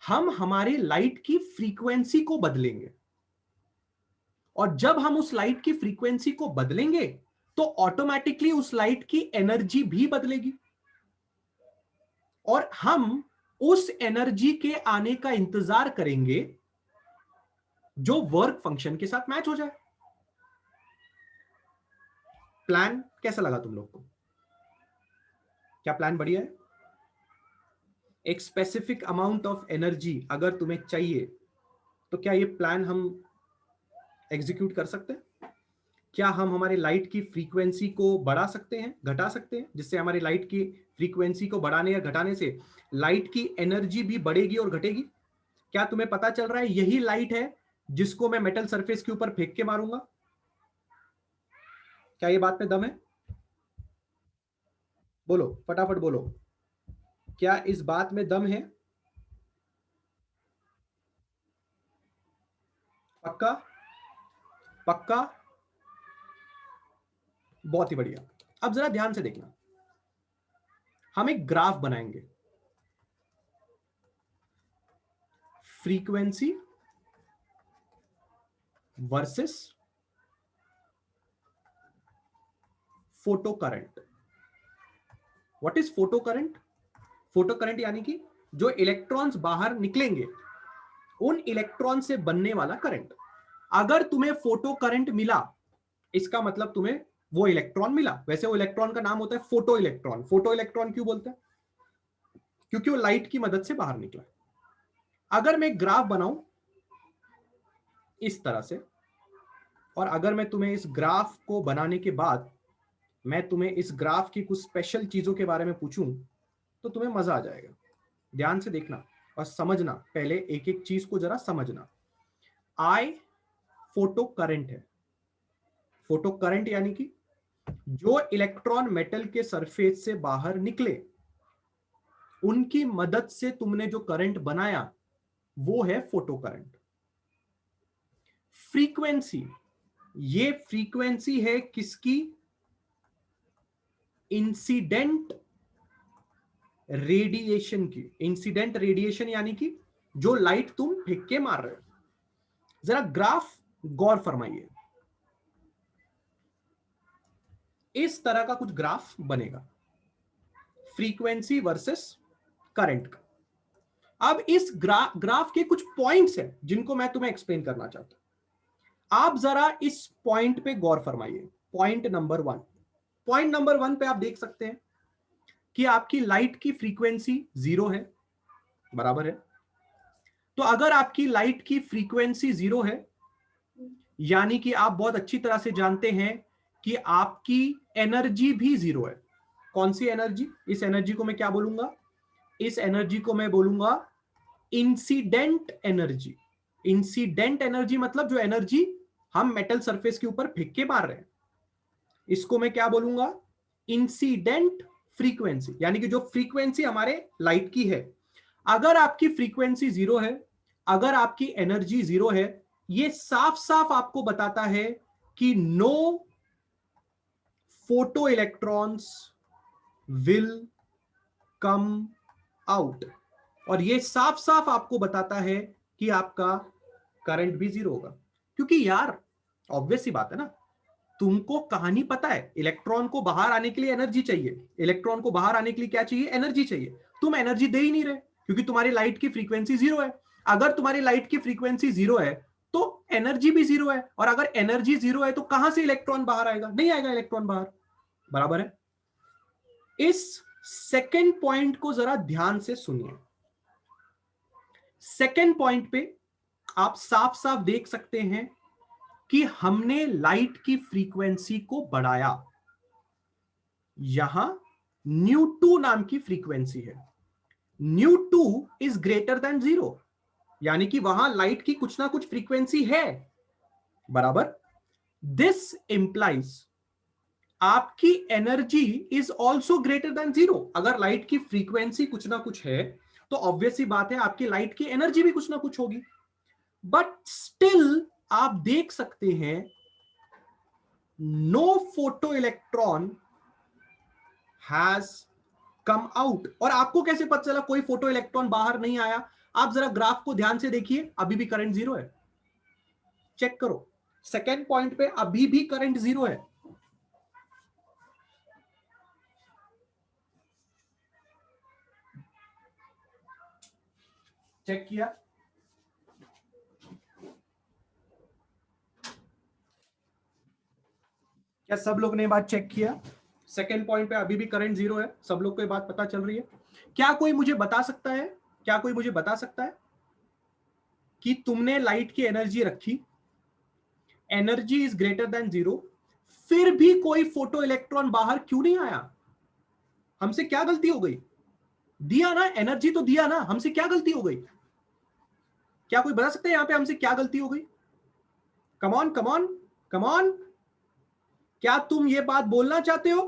हम हमारे लाइट की फ्रीक्वेंसी को बदलेंगे, और जब हम उस लाइट की फ्रीक्वेंसी को बदलेंगे तो ऑटोमेटिकली उस लाइट की एनर्जी भी बदलेगी, और हम उस एनर्जी के आने का इंतजार करेंगे जो वर्क फंक्शन के साथ मैच हो जाए। प्लान कैसा लगा तुम लोग को? क्या प्लान बढ़िया है? एक स्पेसिफिक अमाउंट ऑफ एनर्जी अगर तुम्हें चाहिए तो क्या ये प्लान हम एग्जीक्यूट कर सकते हैं? क्या हम हमारे लाइट की फ्रीक्वेंसी को बढ़ा सकते हैं, घटा सकते हैं, जिससे हमारी लाइट की फ्रीक्वेंसी को बढ़ाने या घटाने से लाइट की एनर्जी भी बढ़ेगी और घटेगी? क्या तुम्हें पता चल रहा है यही लाइट है जिसको मैं मेटल सरफेस के ऊपर फेंक के मारूंगा? क्या ये बात में दम है? बोलो, फटाफट बोलो, क्या इस बात में दम है? पक्का? पक्का? बहुत ही बढ़िया। अब जरा ध्यान से देखना, हम एक ग्राफ बनाएंगे, frequency versus photo current. What is photo current? Photo current यानी कि जो इलेक्ट्रॉन्स बाहर निकलेंगे उन इलेक्ट्रॉन से बनने वाला करंट। अगर तुम्हें फोटो करंट मिला, इसका मतलब तुम्हें वो इलेक्ट्रॉन मिला। वैसे वो इलेक्ट्रॉन का नाम होता है फोटो इलेक्ट्रॉन। फोटो इलेक्ट्रॉन क्यों बोलते हैं? क्योंकि वो लाइट की मदद से बाहर निकला। अगर मैं ग्राफ बनाऊं इस तरह से, और अगर मैं तुम्हें इस ग्राफ को बनाने के बाद मैं तुम्हें इस ग्राफ की कुछ स्पेशल चीजों के बारे में पूछूं तो तुम्हें मजा आ जाएगा। ध्यान से देखना और समझना, पहले एक एक चीज को जरा समझना। आई फोटो करंट है। फोटो करंट यानी कि जो इलेक्ट्रॉन मेटल के सरफेस से बाहर निकले उनकी मदद से तुमने जो करंट बनाया वो है फोटो करंट। फ्रीक्वेंसी, ये फ्रीक्वेंसी है किसकी? इंसिडेंट रेडिएशन की। इंसिडेंट रेडिएशन यानी कि जो लाइट तुम फेंक के मार रहे हो। जरा ग्राफ गौर फरमाइए, इस तरह का कुछ ग्राफ बनेगा, फ्रीक्वेंसी वर्सेस करंट का। अब इस ग्राफ के कुछ पॉइंट्स हैं जिनको मैं तुम्हें एक्सप्लेन करना चाहता हूं। आप जरा इस पॉइंट पे गौर फरमाइए। पॉइंट नंबर 1, पॉइंट नंबर 1 पे आप देख सकते हैं कि आपकी लाइट की फ्रीक्वेंसी 0 है, बराबर है। तो अगर आपकी लाइट की फ्रीक्वेंसी 0 है यानी कि आप बहुत अच्छी तरह से जानते हैं कि आपकी एनर्जी भी 0 है। कौन सी एनर्जी? इस एनर्जी को मैं क्या बोलूंगा? इस एनर्जी को मैं बोलूंगा इंसिडेंट एनर्जी। इंसिडेंट एनर्जी मतलब जो एनर्जी हम मेटल सरफेस के ऊपर फेंक के मार रहे हैं, इसको मैं क्या बोलूंगा? Incident frequency. यानी कि जो फ्रीक्वेंसी हमारे लाइट की है, अगर आपकी फ्रीक्वेंसी 0 है, अगर आपकी एनर्जी 0 है, ये साफ साफ आपको बताता है कि no photo electrons will come out. और ये साफ साफ आपको बताता है कि आपका करंट भी 0 होगा। क्योंकि यार ऑब्वियस सी बात है ना, तुमको कहानी पता है, इलेक्ट्रॉन को बाहर आने के लिए एनर्जी चाहिए। इलेक्ट्रॉन को बाहर आने के लिए क्या चाहिए? एनर्जी चाहिए। तुम एनर्जी दे ही नहीं रहे क्योंकि तुम्हारी लाइट की फ्रीक्वेंसी 0 है। अगर तुम्हारी लाइट की फ्रीक्वेंसी 0 है तो एनर्जी भी 0 है, और अगर एनर्जी 0 है तो कहां से इलेक्ट्रॉन बाहर आएगा? नहीं आएगा इलेक्ट्रॉन बाहर, बराबर है। इस सेकेंड पॉइंट को जरा ध्यान से सुनिए। सेकेंड पॉइंट पे आप साफ साफ देख सकते हैं कि हमने लाइट की फ्रीक्वेंसी को बढ़ाया। यहां न्यू2 नाम की फ्रीक्वेंसी है। न्यू2 इज ग्रेटर देन 0। यानी कि वहां लाइट की कुछ ना कुछ फ्रीक्वेंसी है, बराबर। दिस इंप्लाइज आपकी energy is also greater than zero. अगर लाइट की फ्रीक्वेंसी कुछ ना कुछ है तो ऑब्वियस सी बात है आपकी लाइट की एनर्जी भी कुछ ना कुछ होगी। बट स्टिल आप देख सकते हैं no photo electron has come out. और आपको कैसे पता चला कोई फोटो इलेक्ट्रॉन बाहर नहीं आया? आप जरा ग्राफ को ध्यान से देखिए, अभी भी करंट जीरो है। चेक करो, सेकेंड पॉइंट पे अभी भी करंट जीरो है। चेक किया? क्या सब लोग ने बात चेक किया? सेकेंड पॉइंट पे अभी भी करंट जीरो है। सब लोग को ये बात पता चल रही है? क्या कोई मुझे बता सकता है, क्या कोई मुझे बता सकता है कि तुमने लाइट की एनर्जी रखी, energy is greater than zero, फिर भी कोई फोटो इलेक्ट्रॉन बाहर क्यों नहीं आया? हमसे क्या गलती हो गई? दिया ना, एनर्जी तो दिया ना, हमसे क्या गलती हो गई? क्या कोई बता सकता है यहां पे हमसे क्या गलती हो गई? कमॉन कमॉन कमॉन, क्या तुम ये बात बोलना चाहते हो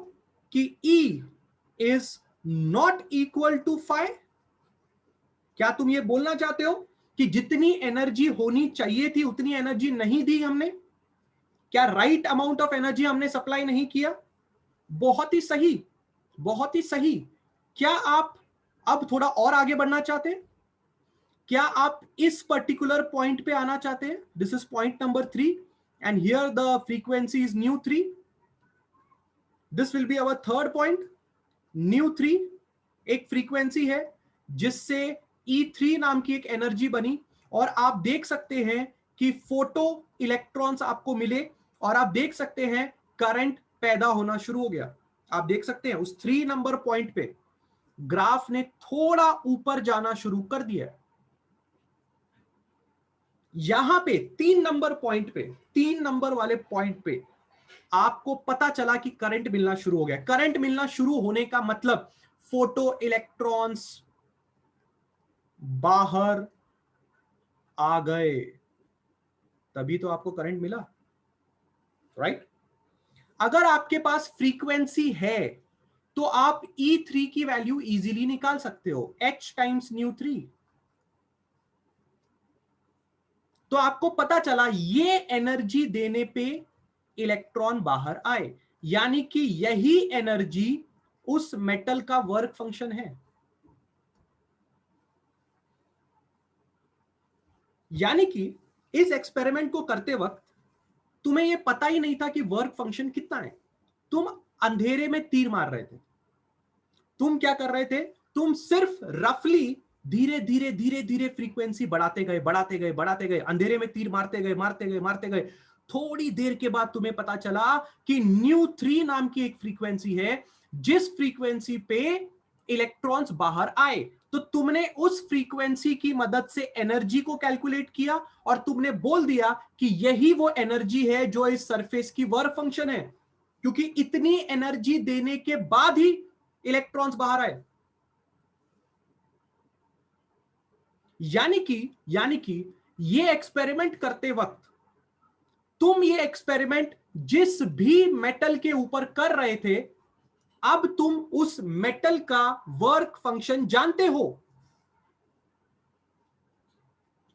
कि E is not equal to five? क्या तुम ये बोलना चाहते हो कि जितनी एनर्जी होनी चाहिए थी उतनी एनर्जी नहीं दी हमने? क्या राइट अमाउंट ऑफ एनर्जी हमने सप्लाई नहीं किया? बहुत ही सही, बहुत ही सही। क्या आप अब थोड़ा और आगे बढ़ना चाहते हैं? क्या आप इस पर्टिकुलर पॉइंट पे आना चाहते हैं? This is point number 3 and here the frequency is new 3। This will be our third point, new 3। एक फ्रीक्वेंसी है जिससे E3 नाम की एक एनर्जी बनी, और आप देख सकते हैं कि फोटो इलेक्ट्रॉन्स आपको मिले, और आप देख सकते हैं करंट पैदा होना शुरू हो गया। आप देख सकते हैं उस 3 नंबर पॉइंट पे ग्राफ ने थोड़ा ऊपर जाना शुरू कर दिया। यहां पे 3 नंबर पॉइंट पे, 3 नंबर वाले पॉइंट पे आपको पता चला कि करंट मिलना शुरू हो गया। करंट मिलना शुरू होने का मतलब फोटो इलेक्ट्रॉन्स बाहर आ गए, तभी तो आपको करंट मिला, राइट? अगर आपके पास फ्रीक्वेंसी है तो आप E3 की वैल्यू इजीली निकाल सकते हो, H टाइम्स न्यू 3। तो आपको पता चला ये एनर्जी देने पे इलेक्ट्रॉन बाहर आए, यानी कि यही एनर्जी उस मेटल का वर्क फंक्शन है। यानी कि इस एक्सपेरिमेंट को करते वक्त तुम्हें यह पता ही नहीं था कि वर्क फंक्शन कितना है। तुम अंधेरे में तीर मार रहे थे। तुम क्या कर रहे थे? तुम सिर्फ रफली धीरे धीरे धीरे धीरे फ्रीक्वेंसी बढ़ाते गए, बढ़ाते गए, बढ़ाते गए, अंधेरे में तीर मारते गए, मारते गए, मारते गए। थोड़ी देर के बाद तुम्हें पता चला कि न्यू 3 नाम की एक फ्रीक्वेंसी है जिस फ्रीक्वेंसी पे इलेक्ट्रॉन्स बाहर आए। तो तुमने उस फ्रीक्वेंसी की मदद से एनर्जी को कैलकुलेट किया और तुमने बोल दिया कि यही वो एनर्जी है जो इस सरफेस की वर्क फंक्शन है, क्योंकि इतनी एनर्जी देने के बाद ही इलेक्ट्रॉन्स बाहर आए। यानी कि ये एक्सपेरिमेंट करते वक्त तुम ये एक्सपेरिमेंट जिस भी मेटल के ऊपर कर रहे थे, अब तुम उस मेटल का वर्क फंक्शन जानते हो।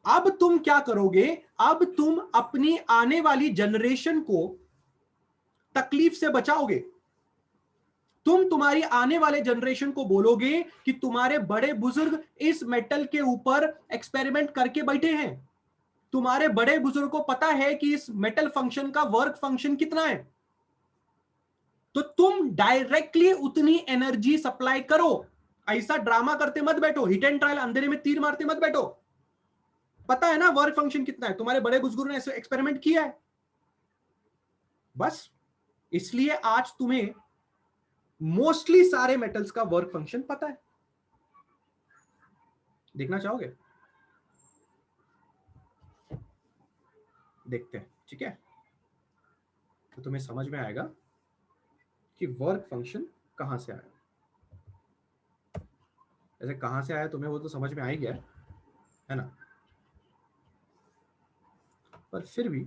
अब तुम क्या करोगे? अब तुम अपनी आने वाली जनरेशन को तकलीफ से बचाओगे। तुम तुम्हारी आने वाले जनरेशन को बोलोगे कि तुम्हारे बड़े बुजुर्ग इस मेटल के ऊपर एक्सपेरिमेंट करके बैठे हैं। तुम्हारे बड़े बुजुर्ग को पता है कि इस मेटल फंक्शन का वर्क फंक्शन कितना है। तो तुम डायरेक्टली उतनी एनर्जी सप्लाई करो। ऐसा ड्रामा करते मत बैठो, हिट एंड ट्रायल अंधेरे में तीर मारते मत बैठो। पता है ना वर्क फंक्शन कितना है, तुम्हारे बड़े बुजुर्ग ने ऐसे एक्सपेरिमेंट किया है। बस इसलिए आज तुम्हें मोस्टली सारे मेटल्स का वर्क फंक्शन पता है। देखना चाहोगे? देखते हैं, ठीक है? तो तुम्हें समझ में आएगा कि वर्क फंक्शन कहां से आया। ऐसे कहां से आया तुम्हें वो तो समझ में आ ही गया है ना? पर फिर भी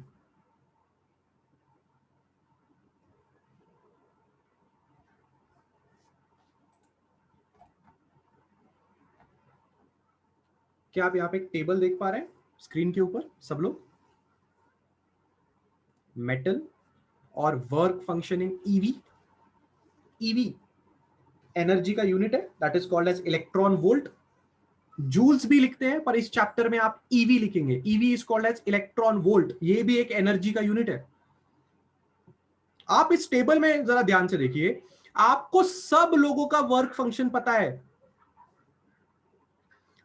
क्या आप यहाँ पे एक टेबल देख पा रहे हैं स्क्रीन के ऊपर सब लोग? मेटल और work function in eV. EV energy का यूनिट है, that is called as electron volt. Joules भी लिखते हैं, पर इस चैप्टर में आप ईवी लिखेंगे। EV is called as electron volt, ये भी एक एनर्जी का यूनिट है। आप इस टेबल में जरा ध्यान से देखिए, आपको सब लोगों का वर्क फंक्शन पता है।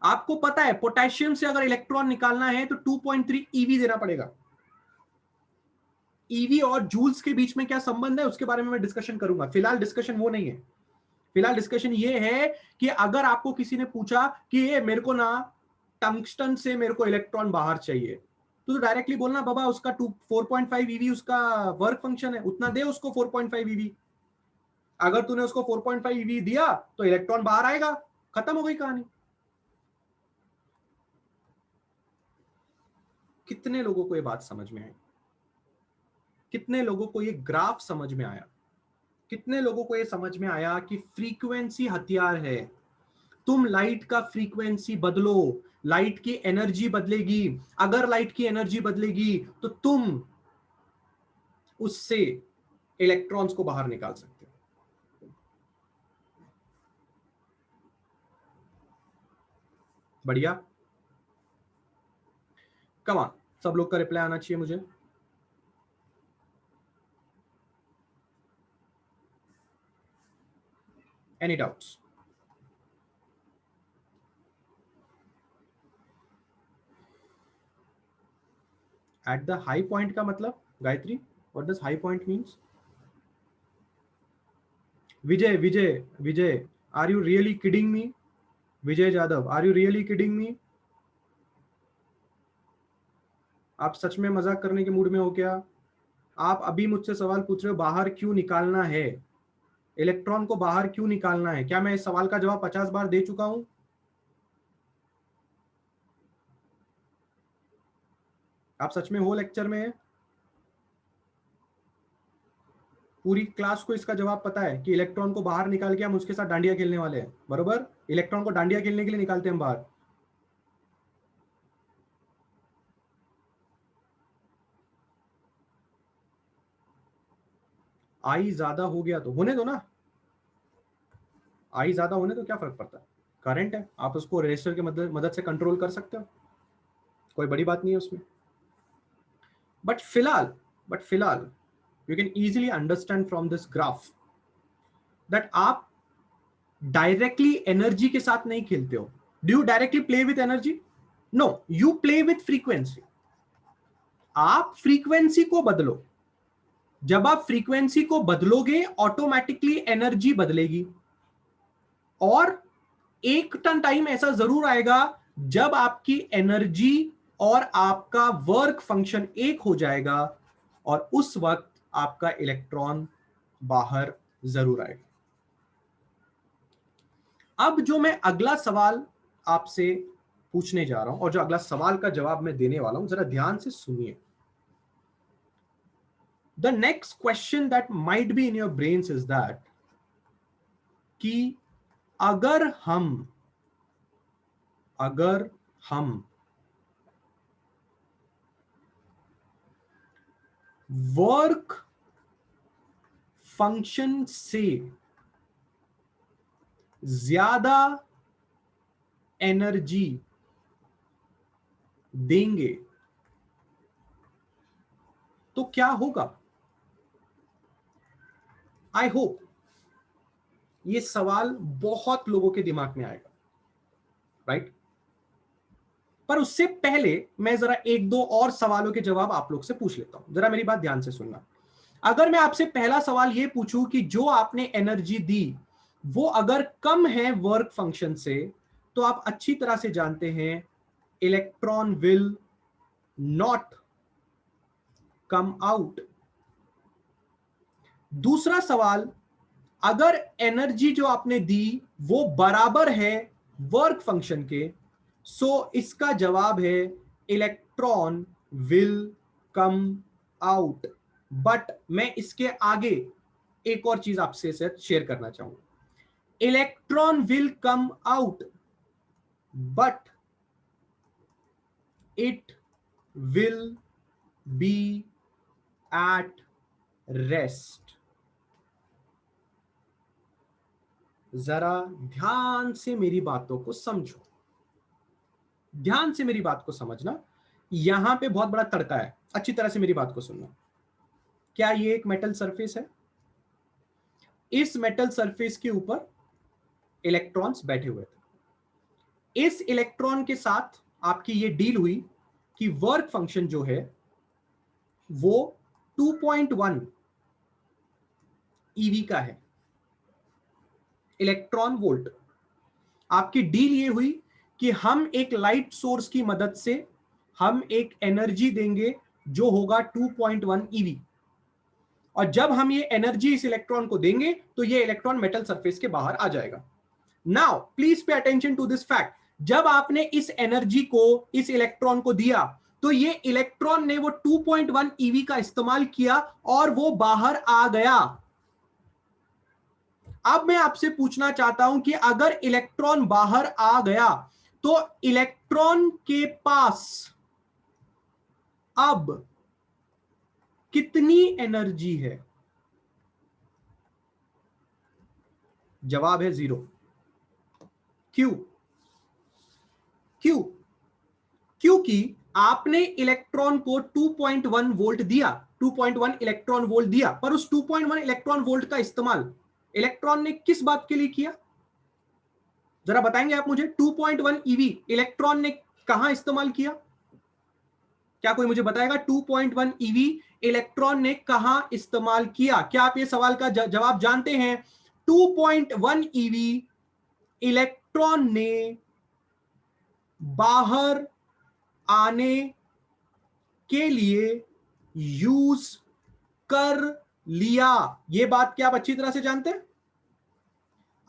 आपको पता है पोटेशियम से अगर इलेक्ट्रॉन निकालना है तो 2.3 ईवी देना पड़ेगा। ईवी और जूल्स के बीच में क्या संबंध है उसके बारे में मैं डिस्कशन करूंगा, फिलहाल डिस्कशन वो नहीं है। फिलहाल डिस्कशन ये है कि अगर आपको किसी ने पूछा कि ये मेरे को ना टंगस्टन से मेरे को इलेक्ट्रॉन बाहर चाहिए, तो डायरेक्टली बोलना बाबा उसका 4.5 ईवी उसका वर्क फंक्शन है, उतना दे उसको 4.5 ईवी। अगर तूने उसको 4.5 ईवी दिया तो इलेक्ट्रॉन बाहर आएगा, खत्म हो गई कहानी। कितने लोगों को ये बात समझ में आई? कितने लोगों को ये ग्राफ समझ में आया? कितने लोगों को ये समझ में आया कि फ्रीक्वेंसी हथियार है? तुम लाइट का फ्रीक्वेंसी बदलो, लाइट की एनर्जी बदलेगी। अगर लाइट की एनर्जी बदलेगी तो तुम उससे इलेक्ट्रॉन्स को बाहर निकाल सकते हो। बढ़िया, कम ऑन, सब लोग का रिप्लाई आना चाहिए मुझे। Any doubts? At the high point का मतलब Gayatri, what does high point means? Vijay Vijay Vijay, are you really kidding me? Vijay Jadhav, are you really kidding me? आप सच में मजाक करने के मूड में हो क्या? आप अभी मुझसे सवाल पूछ रहे हो बाहर क्यों निकालना है, इलेक्ट्रॉन को बाहर क्यों निकालना है? क्या मैं इस सवाल का जवाब 50 बार दे चुका हूं? आप सच में हो लेक्चर में? पूरी क्लास को इसका जवाब पता है कि इलेक्ट्रॉन को बाहर निकाल के हम उसके साथ डांडिया खेलने वाले हैं, बरोबर? इलेक्ट्रॉन को डांडिया खेलने के लिए निकालते हैं हम बाहर। आई ज्यादा हो गया तो होने दो ना, आई ज्यादा होने तो क्या फर्क पड़ता है? करंट है, आप उसको रेजिस्टर के मदद से कंट्रोल कर सकते हो, कोई बड़ी बात नहीं है उसमें। बट फिलहाल बट फिलहाल you can easily understand from this graph that आप डायरेक्टली एनर्जी के साथ नहीं खेलते हो। Do you directly play with energy? No, you play with frequency. आप फ्रीक्वेंसी को बदलो। जब आप फ्रीक्वेंसी को बदलोगे ऑटोमेटिकली एनर्जी बदलेगी, और एक टन टाइम ऐसा जरूर आएगा जब आपकी एनर्जी और आपका वर्क फंक्शन एक हो जाएगा, और उस वक्त आपका इलेक्ट्रॉन बाहर जरूर आएगा। अब जो मैं अगला सवाल आपसे पूछने जा रहा हूं और जो अगला सवाल का जवाब मैं देने वाला हूं, जरा ध्यान से सुनिए। The next question that might be in your brains is that कि अगर हम वर्क फंक्शन से ज्यादा एनर्जी देंगे तो क्या होगा? आई होप ये सवाल बहुत लोगों के दिमाग में आएगा, राइट? पर उससे पहले मैं जरा एक दो और सवालों के जवाब आप लोग से पूछ लेता हूं, जरा मेरी बात ध्यान से सुनना। अगर मैं आपसे पहला सवाल ये पूछूं कि जो आपने एनर्जी दी वो अगर कम है वर्क फंक्शन से, तो आप अच्छी तरह से जानते हैं electron will not come out. दूसरा सवाल, अगर एनर्जी जो आपने दी वो बराबर है वर्क फंक्शन के, सो इसका जवाब है electron will come out. But मैं इसके आगे एक और चीज आपसे शेयर करना चाहूंगा। Electron will come out but it will be at rest. जरा ध्यान से मेरी बातों को समझो, ध्यान से मेरी बात को समझना। यहां पे बहुत बड़ा तड़का है, अच्छी तरह से मेरी बात को सुनना। क्या ये एक मेटल सरफेस है? इस मेटल सरफेस के ऊपर इलेक्ट्रॉन्स बैठे हुए थे। इस इलेक्ट्रॉन के साथ आपकी ये डील हुई कि वर्क फंक्शन जो है वो 2.1 ईवी का है, इलेक्ट्रॉन वोल्ट। आपकी डील ये हुई कि हम एक लाइट सोर्स की मदद से हम एक एनर्जी देंगे जो होगा 2.1 ईवी, और जब हम ये एनर्जी इस इलेक्ट्रॉन को देंगे तो ये इलेक्ट्रॉन मेटल सरफेस के बाहर आ जाएगा। Now please pay attention to this fact. जब आपने इस एनर्जी को इस इलेक्ट्रॉन को दिया तो ये इलेक्ट्रॉन ने वो 2.1 ईवी का इस्तेमाल किया और वो बाहर आ गया। अब मैं आपसे पूछना चाहता हूं कि अगर इलेक्ट्रॉन बाहर आ गया तो इलेक्ट्रॉन के पास अब कितनी एनर्जी है? जवाब है 0। क्यों? क्यों? क्योंकि आपने इलेक्ट्रॉन को 2.1 वोल्ट दिया, 2.1 इलेक्ट्रॉन वोल्ट दिया, पर उस 2.1 इलेक्ट्रॉन वोल्ट का इस्तेमाल इलेक्ट्रॉन ने किस बात के लिए किया? जरा बताएंगे आप मुझे। 2.1 ईवी इलेक्ट्रॉन ने कहां इस्तेमाल किया? क्या कोई मुझे बताएगा 2.1 ईवी इलेक्ट्रॉन ने कहां इस्तेमाल किया? क्या आप ये सवाल का जवाब जानते हैं? 2.1 ईवी इलेक्ट्रॉन ने बाहर आने के लिए यूज कर लिया। यह बात क्या आप अच्छी तरह से जानते हैं?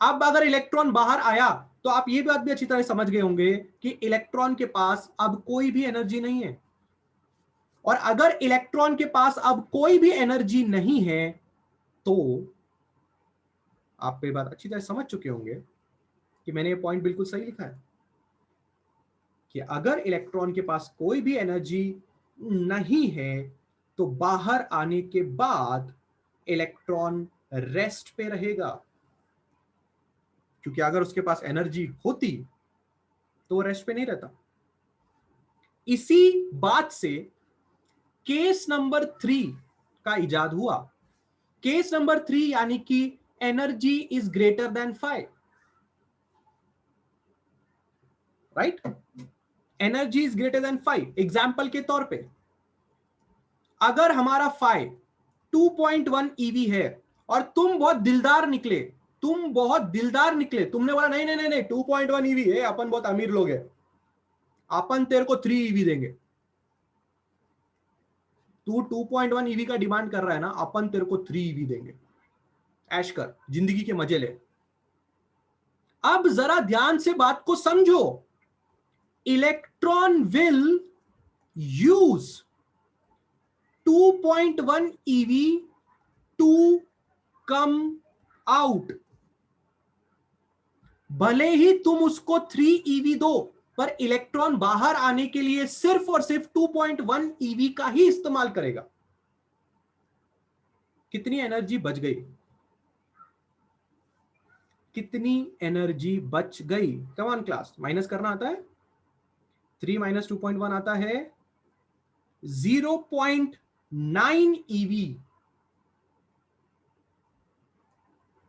अब अगर इलेक्ट्रॉन बाहर आया तो आप यह बात भी अच्छी तरह समझ गए होंगे कि इलेक्ट्रॉन के पास अब कोई भी एनर्जी नहीं है। और अगर इलेक्ट्रॉन के पास अब कोई भी एनर्जी नहीं है तो आप ये बात अच्छी तरह समझ चुके होंगे कि मैंने ये पॉइंट बिल्कुल सही लिखा है कि अगर इलेक्ट्रॉन के पास कोई भी एनर्जी नहीं है तो बाहर आने के बाद इलेक्ट्रॉन रेस्ट पे रहेगा, क्योंकि अगर उसके पास एनर्जी होती तो वो रेस्ट पे नहीं रहता। इसी बात से केस नंबर 3 का इजाद हुआ। केस नंबर 3 यानी कि energy is greater than 5, right? Energy is greater than 5। Example के तौर पे अगर हमारा 5 2.1 ईवी है और तुम बहुत दिलदार निकले, तुमने बोला नहीं नहीं नहीं नहीं 2.1 ईवी है, अपन बहुत अमीर लोग हैं, अपन तेरे को 3 ईवी देंगे। तू 2.1 ईवी का डिमांड कर रहा है ना, अपन तेरे को 3 ईवी देंगे, ऐश कर, जिंदगी के मजे ले। अब जरा ध्यान से बात को समझो। Electron will use 2.1 eV to come out. भले ही तुम उसको 3 ईवी दो, पर इलेक्ट्रॉन बाहर आने के लिए सिर्फ और सिर्फ 2.1 ईवी का ही इस्तेमाल करेगा। कितनी एनर्जी बच गई? कितनी एनर्जी बच गई? कम ऑन क्लास, माइनस करना आता है? 3 माइनस 2.1 आता है 0.9 EV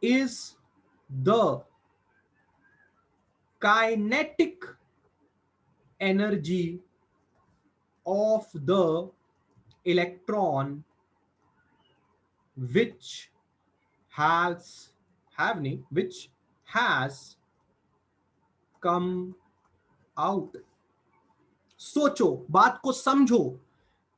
is the kinetic energy of the electron which has come out। सोचो, बात को समझो।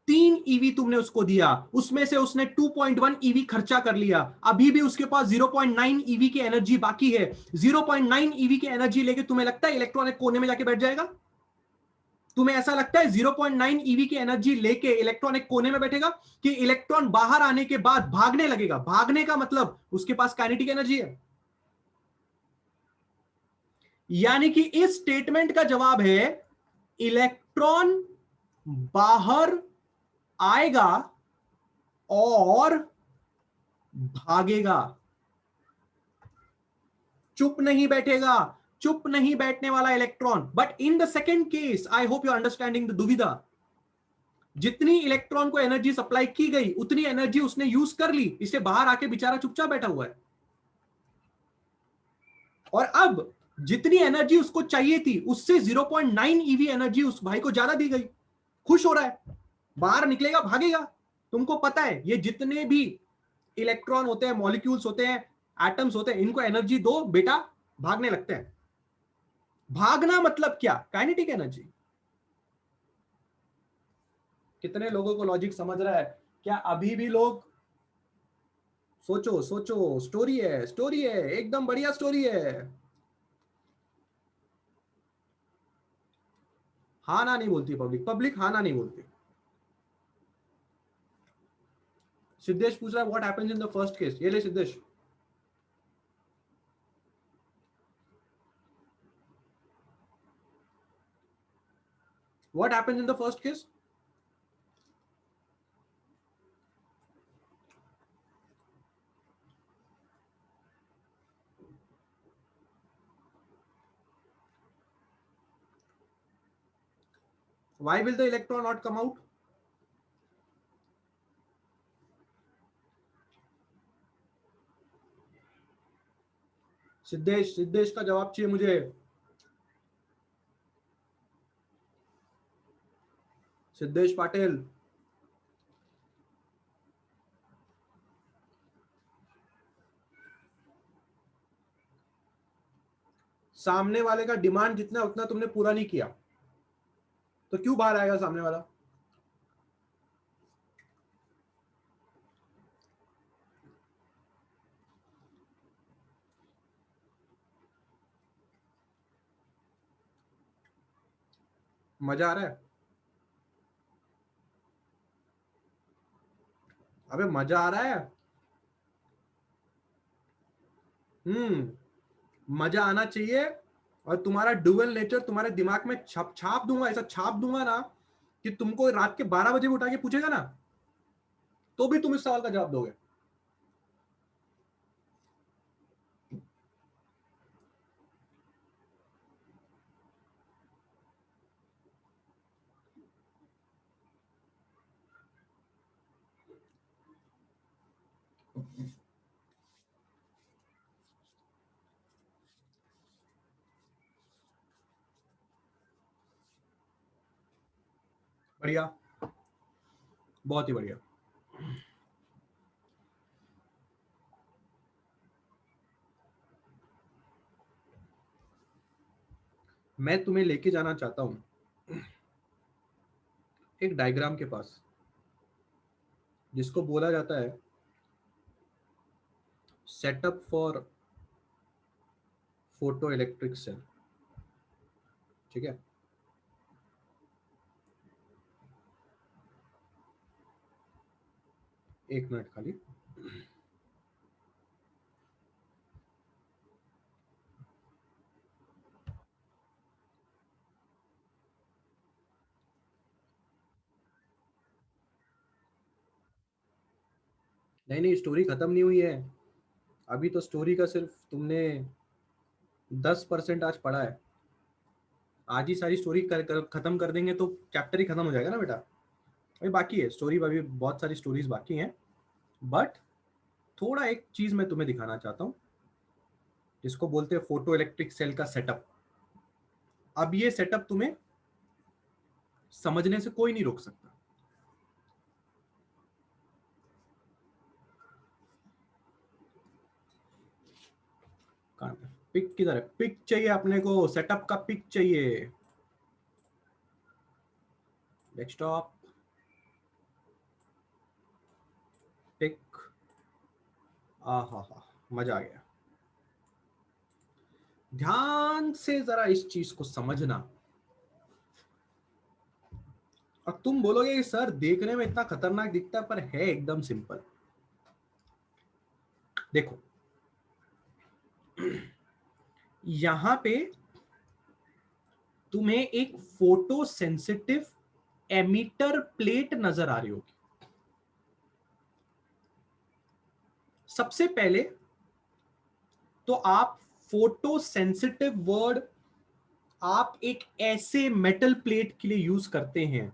3 ईवी तुमने उसको दिया, उसमें से उसने 2.1 ईवी खर्चा कर लिया, अभी भी उसके पास 0.9 ईवी की एनर्जी बाकी है। 0.9 ईवी की एनर्जी लेके तुम्हें लगता है इलेक्ट्रॉन एक कोने में जाके बैठ जाएगा? तुम्हें ऐसा लगता है 0.9 ईवी की एनर्जी लेके इलेक्ट्रॉन एक कोने में बैठेगा कि इलेक्ट्रॉन बाहर आने के बाद भागने लगेगा? भागने का मतलब उसके पास काइनेटिक एनर्जी है। यानी कि इस स्टेटमेंट का जवाब है इलेक्ट्रॉन बाहर आएगा और भागेगा, चुप नहीं बैठेगा। चुप नहीं बैठने वाला electron. But in the second case, I hope you understanding the दुविधा। जितनी इलेक्ट्रॉन को एनर्जी सप्लाई की गई उतनी एनर्जी उसने यूज कर ली, इससे बाहर आके बेचारा चुपचाप बैठा हुआ है। और अब जितनी एनर्जी उसको चाहिए थी उससे 0.9 ईवी एनर्जी उस भाई को ज्यादा दी गई, खुश हो रहा है, बाहर निकलेगा, भागेगा। तुमको पता है ये जितने भी इलेक्ट्रॉन होते हैं, मॉलिक्यूल्स होते हैं, एटम्स होते हैं, इनको एनर्जी दो बेटा, भागने लगते हैं। भागना मतलब क्या? Kinetic energy. कितने लोगों को लॉजिक समझ रहा है? क्या अभी भी लोग? सोचो सोचो, स्टोरी है, स्टोरी है, एकदम बढ़िया स्टोरी है। हाँ ना नहीं बोलती पब्लिक, पब्लिक हाँ ना नहीं बोलती। सिद्धेश पूछ रहा है what happens in the first case. ये ले Siddhesh, what happens in the first case? Why will the electron not come out? Siddhesh, Siddhesh का जवाब चाहिए मुझे। सिद्धेश पाटिल। सामने वाले का डिमांड जितना उतना तुमने पूरा नहीं किया, तो क्यों बाहर आएगा सामने वाला? मजा आ रहा है? अबे मजा आ रहा है? मजा आना चाहिए। और तुम्हारा डुअल नेचर तुम्हारे दिमाग में छाप छाप दूंगा, ऐसा छाप दूंगा ना कि तुमको रात के 12 बजे उठा के पूछेगा ना, तो भी तुम इस सवाल का जवाब दोगे। बढ़िया, बहुत ही बढ़िया। मैं तुम्हें लेके जाना चाहता हूं एक डायग्राम के पास, जिसको बोला जाता है setup for photo electric cell. ठीक है? एक मिनट खाली। नहीं नहीं, स्टोरी खत्म नहीं हुई है। अभी तो स्टोरी का सिर्फ तुमने 10% आज पढ़ा है। आज ही सारी स्टोरी खत्म कर देंगे तो चैप्टर ही खत्म हो जाएगा ना बेटा। अभी बाकी है स्टोरी, अभी बहुत सारी स्टोरीज बाकी हैं। बट थोड़ा एक चीज मैं तुम्हें दिखाना चाहता हूँ, जिसको बोलते हैं फोटो इलेक्ट्रिक सेल का सेटअप। अब ये सेटअप तुम्हें समझने से कोई नहीं रोक सकता। पिक किधर है? पिक चाहिए अपने को, सेटअप का पिक चाहिए। Desktop, pick. आ हा, मजा आ गया। ध्यान से जरा इस चीज को समझना। अब तुम बोलोगे कि सर देखने में इतना खतरनाक दिखता है, पर है एकदम सिंपल। देखो यहां पे तुम्हें एक फोटो सेंसिटिव एमिटर प्लेट नजर आ रही होगी। सबसे पहले तो आप फोटो सेंसिटिव वर्ड आप एक ऐसे मेटल प्लेट के लिए यूज करते हैं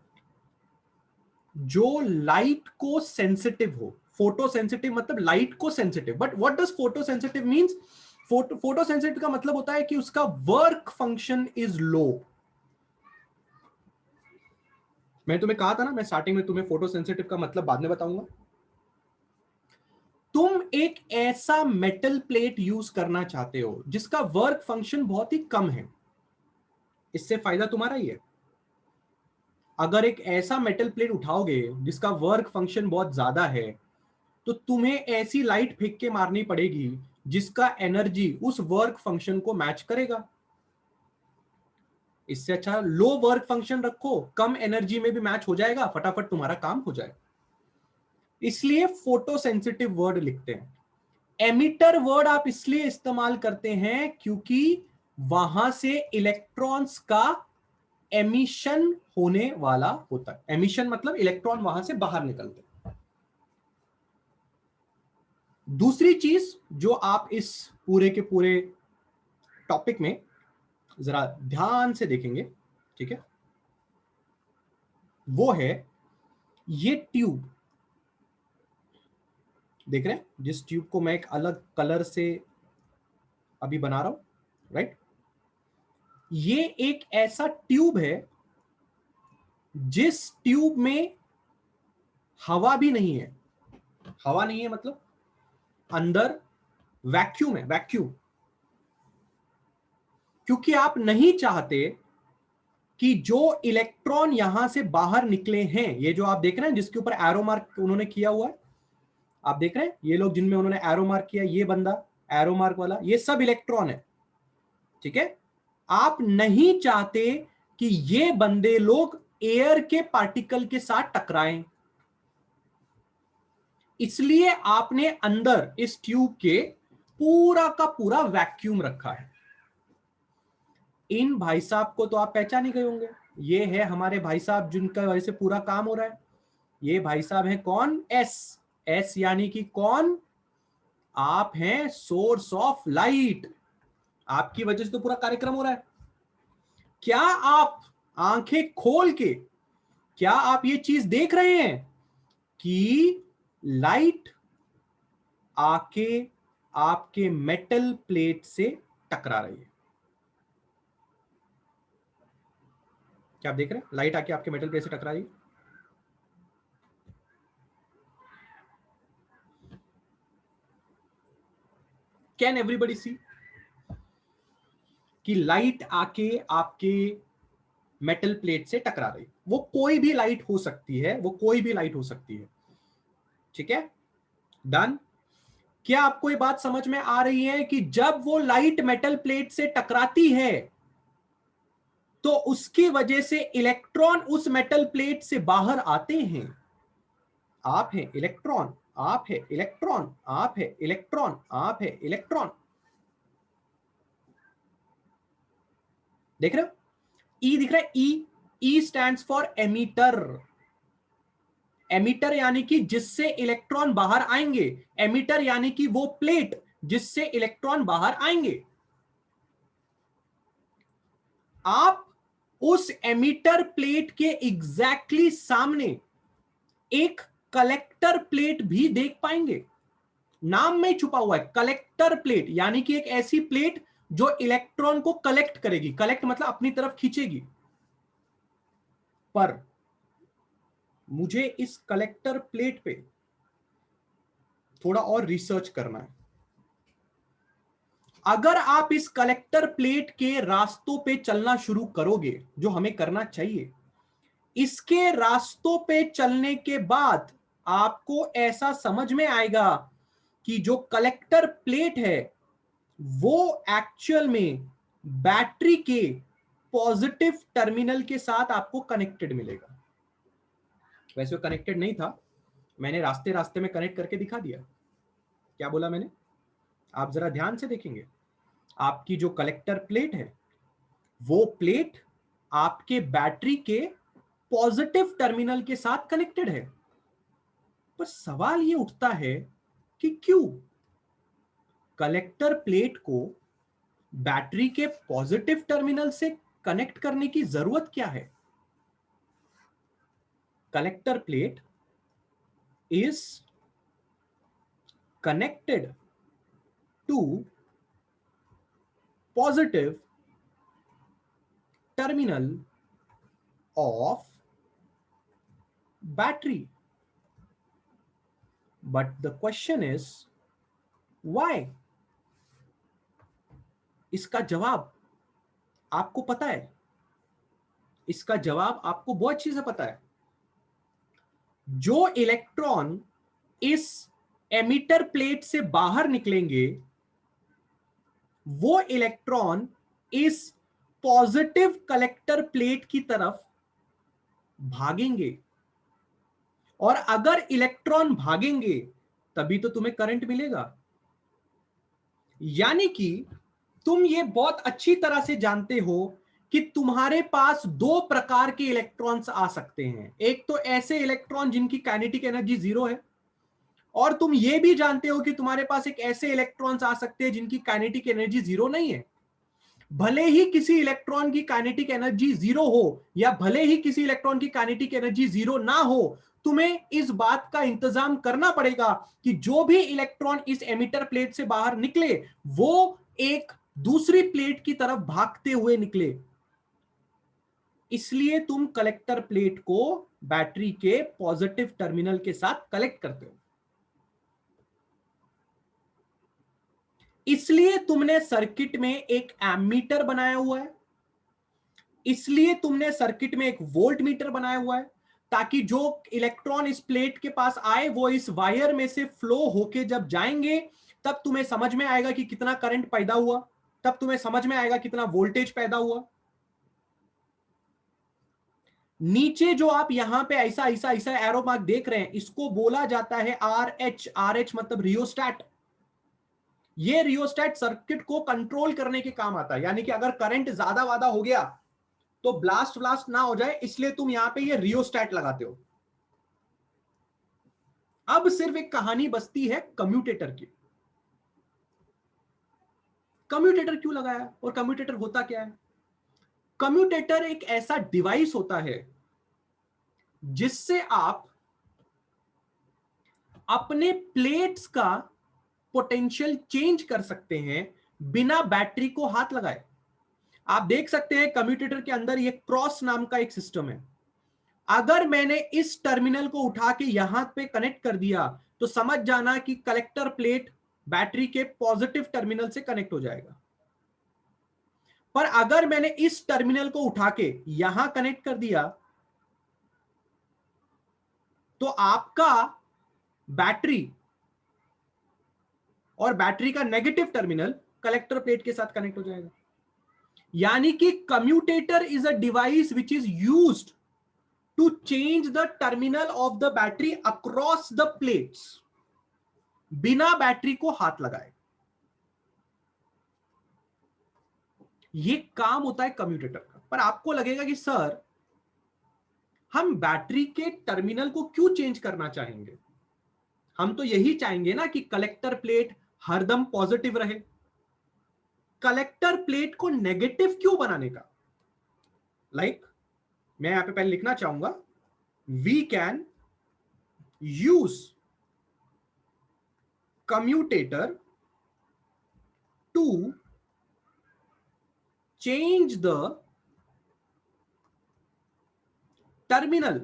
जो लाइट को सेंसिटिव हो। फोटो सेंसिटिव मतलब लाइट को sensitive, but what does photo sensitive means? Photo sensitive का मतलब होता है कि उसका वर्क फंक्शन इज लो। मैं तुम्हें कहा था ना, मैं स्टार्टिंग में तुम्हें फोटो सेंसिटिव का मतलब बाद में बताऊंगा। तुम एक ऐसा मेटल प्लेट यूज करना चाहते हो जिसका वर्क फंक्शन बहुत ही कम है, इससे फायदा तुम्हारा ही है। अगर एक ऐसा मेटल प्लेट उठाओगे जिसका वर्क फंक्शन बहुत ज्यादा है, तो तुम्हें ऐसी लाइट फेंक के मारनी पड़ेगी जिसका एनर्जी उस वर्क फंक्शन को मैच करेगा। इससे अच्छा लो वर्क फंक्शन रखो, कम एनर्जी में भी मैच हो जाएगा, फटाफट तुम्हारा काम हो जाएगा। इसलिए फोटो सेंसिटिव वर्ड लिखते हैं। एमिटर वर्ड आप इसलिए इस्तेमाल करते हैं क्योंकि वहां से इलेक्ट्रॉन्स का एमिशन होने वाला होता है। एमिशन मतलब इलेक्ट्रॉन वहां से बाहर निकलते हैं। दूसरी चीज जो आप इस पूरे के पूरे टॉपिक में जरा ध्यान से देखेंगे, ठीक है, वो है ये ट्यूब। देख रहे हैं जिस ट्यूब को मैं एक अलग कलर से अभी बना रहा हूं, राइट? ये एक ऐसा ट्यूब है जिस ट्यूब में हवा भी नहीं है। हवा नहीं है मतलब अंदर वैक्यूम है, वैक्यूम। क्योंकि आप नहीं चाहते कि जो इलेक्ट्रॉन यहां से बाहर निकले हैं, ये जो आप देख रहे हैं जिसके ऊपर एरो मार्क उन्होंने किया हुआ है, आप देख रहे हैं ये लोग जिनमें उन्होंने एरो मार्क किया, ये बंदा एरो मार्क वाला, ये सब इलेक्ट्रॉन है, ठीक है। आप नहीं चाहते कि ये बंदे लोग एयर के पार्टिकल के साथ टकराएं, इसलिए आपने अंदर इस ट्यूब के पूरा का पूरा वैक्यूम रखा है। इन भाई साहब को तो आप पहचान ही गए होंगे, ये है हमारे भाई साहब जिनका वजह से पूरा काम हो रहा है। ये भाई साहब हैं कौन? एस। एस यानी कि कौन? आप हैं सोर्स ऑफ लाइट। आपकी वजह से तो पूरा कार्यक्रम हो रहा है। क्या आप आंखें खोल के, क्या आप ये चीज देख रहे हैं कि लाइट आके आपके मेटल प्लेट से टकरा रही है? क्या आप देख रहे हैं लाइट आके आपके मेटल प्लेट से टकरा रही है? कैन एवरीबडी सी कि लाइट आके आपके मेटल प्लेट से टकरा रही? वो कोई भी लाइट हो सकती है, वो कोई भी लाइट हो सकती है, ठीक है, डन। क्या आपको ये बात समझ में आ रही है कि जब वो लाइट मेटल प्लेट से टकराती है तो उसकी वजह से इलेक्ट्रॉन उस मेटल प्लेट से बाहर आते हैं? आप है इलेक्ट्रॉन, आप है इलेक्ट्रॉन, आप है इलेक्ट्रॉन, आप है इलेक्ट्रॉन। देख रहे हो ई दिख रहा है? E, E stands for emitter. Emitter यानी कि जिससे इलेक्ट्रॉन बाहर आएंगे, एमीटर यानी कि वो प्लेट जिससे इलेक्ट्रॉन बाहर आएंगे। आप उस एमीटर प्लेट के एग्जैक्टली सामने एक कलेक्टर प्लेट भी देख पाएंगे। नाम में छुपा हुआ है कलेक्टर प्लेट, यानी कि एक ऐसी प्लेट जो इलेक्ट्रॉन को कलेक्ट करेगी। कलेक्ट मतलब अपनी तरफ खींचेगी। पर मुझे इस कलेक्टर प्लेट पे थोड़ा और रिसर्च करना है। अगर आप इस कलेक्टर प्लेट के रास्तों पे चलना शुरू करोगे, जो हमें करना चाहिए, इसके रास्तों पे चलने के बाद आपको ऐसा समझ में आएगा कि जो कलेक्टर प्लेट है वो एक्चुअल में बैटरी के पॉजिटिव टर्मिनल के साथ आपको कनेक्टेड मिलेगा। वैसे वो कनेक्टेड नहीं था, मैंने रास्ते रास्ते में कनेक्ट करके दिखा दिया। क्या बोला मैंने? आप जरा ध्यान से देखेंगे, आपकी जो कलेक्टर प्लेट है वो प्लेट आपके बैटरी के पॉजिटिव टर्मिनल के साथ कनेक्टेड है। पर सवाल ये उठता है कि क्यों कलेक्टर प्लेट को बैटरी के पॉजिटिव टर्मिनल से कनेक्ट करने की जरूरत क्या है? Collector plate is connected to positive terminal of battery. But the question is why? इसका जवाब आपको पता है, इसका जवाब आपको बहुत अच्छे से पता है। जो इलेक्ट्रॉन इस एमिटर प्लेट से बाहर निकलेंगे वो इलेक्ट्रॉन इस पॉजिटिव कलेक्टर प्लेट की तरफ भागेंगे, और अगर इलेक्ट्रॉन भागेंगे तभी तो तुम्हें करंट मिलेगा। यानी कि तुम ये बहुत अच्छी तरह से जानते हो कि तुम्हारे पास दो प्रकार के इलेक्ट्रॉन्स आ सकते हैं। एक तो ऐसे इलेक्ट्रॉन जिनकी काइनेटिक एनर्जी 0 है, और तुम ये भी जानते हो कि तुम्हारे पास एक ऐसे इलेक्ट्रॉन्स आ सकते हैं जिनकी काइनेटिक एनर्जी 0 नहीं है। भले ही किसी इलेक्ट्रॉन की काइनेटिक एनर्जी 0 हो या भले ही किसी इलेक्ट्रॉन की काइनेटिक एनर्जी 0 ना हो, तुम्हें इस बात का इंतजाम करना पड़ेगा कि जो भी इलेक्ट्रॉन इस एमिटर प्लेट से बाहर निकले वो एक दूसरी प्लेट की तरफ भागते हुए निकले। इसलिए तुम कलेक्टर प्लेट को बैटरी के पॉजिटिव टर्मिनल के साथ कलेक्ट करते हो। इसलिए तुमने सर्किट में एक एमीटर बनाया हुआ है, इसलिए तुमने सर्किट में एक वोल्ट मीटर बनाया हुआ है, ताकि जो इलेक्ट्रॉन इस प्लेट के पास आए वो इस वायर में से फ्लो होके जब जाएंगे तब तुम्हें समझ में आएगा कि कितना करंट पैदा हुआ, तब तुम्हें समझ में आएगा कितना वोल्टेज पैदा हुआ। नीचे जो आप यहां पे ऐसा ऐसा ऐसा एरो मार्क देख रहे हैं इसको बोला जाता है RH। RH मतलब रियोस्टैट। ये रियोस्टैट सर्किट को कंट्रोल करने के काम आता है, यानी कि अगर करंट ज्यादा वादा हो गया तो ब्लास्ट ब्लास्ट ना हो जाए, इसलिए तुम यहां पे ये रियोस्टैट लगाते हो। अब सिर्फ एक कहानी बचती है कम्यूटेटर की। कम्यूटेटर क्यों लगाया और कम्यूटेटर होता क्या है? कम्यूटेटर एक ऐसा डिवाइस होता है जिससे आप अपने प्लेट्स का पोटेंशियल चेंज कर सकते हैं बिना बैटरी को हाथ लगाए। आप देख सकते हैं कम्यूटेटर के अंदर ये क्रॉस नाम का एक सिस्टम है। अगर मैंने इस टर्मिनल को उठा के यहां पे कनेक्ट कर दिया तो समझ जाना कि कलेक्टर प्लेट बैटरी के पॉजिटिव टर्मिनल से कनेक्ट हो जाएगा। पर अगर मैंने इस टर्मिनल को उठा के यहां कनेक्ट कर दिया तो आपका बैटरी और बैटरी का नेगेटिव टर्मिनल कलेक्टर प्लेट के साथ कनेक्ट हो जाएगा। यानी कि commutator is a device which is used to change the terminal of the battery across the plates बिना बैटरी को हाथ लगाए। ये काम होता है कम्यूटेटर का। पर आपको लगेगा कि सर हम बैटरी के टर्मिनल को क्यों चेंज करना चाहेंगे? हम तो यही चाहेंगे ना कि कलेक्टर प्लेट हरदम पॉजिटिव रहे। कलेक्टर प्लेट को नेगेटिव क्यों बनाने का? मैं यहां पे पहले लिखना चाहूंगा, we can use commutator to change the terminal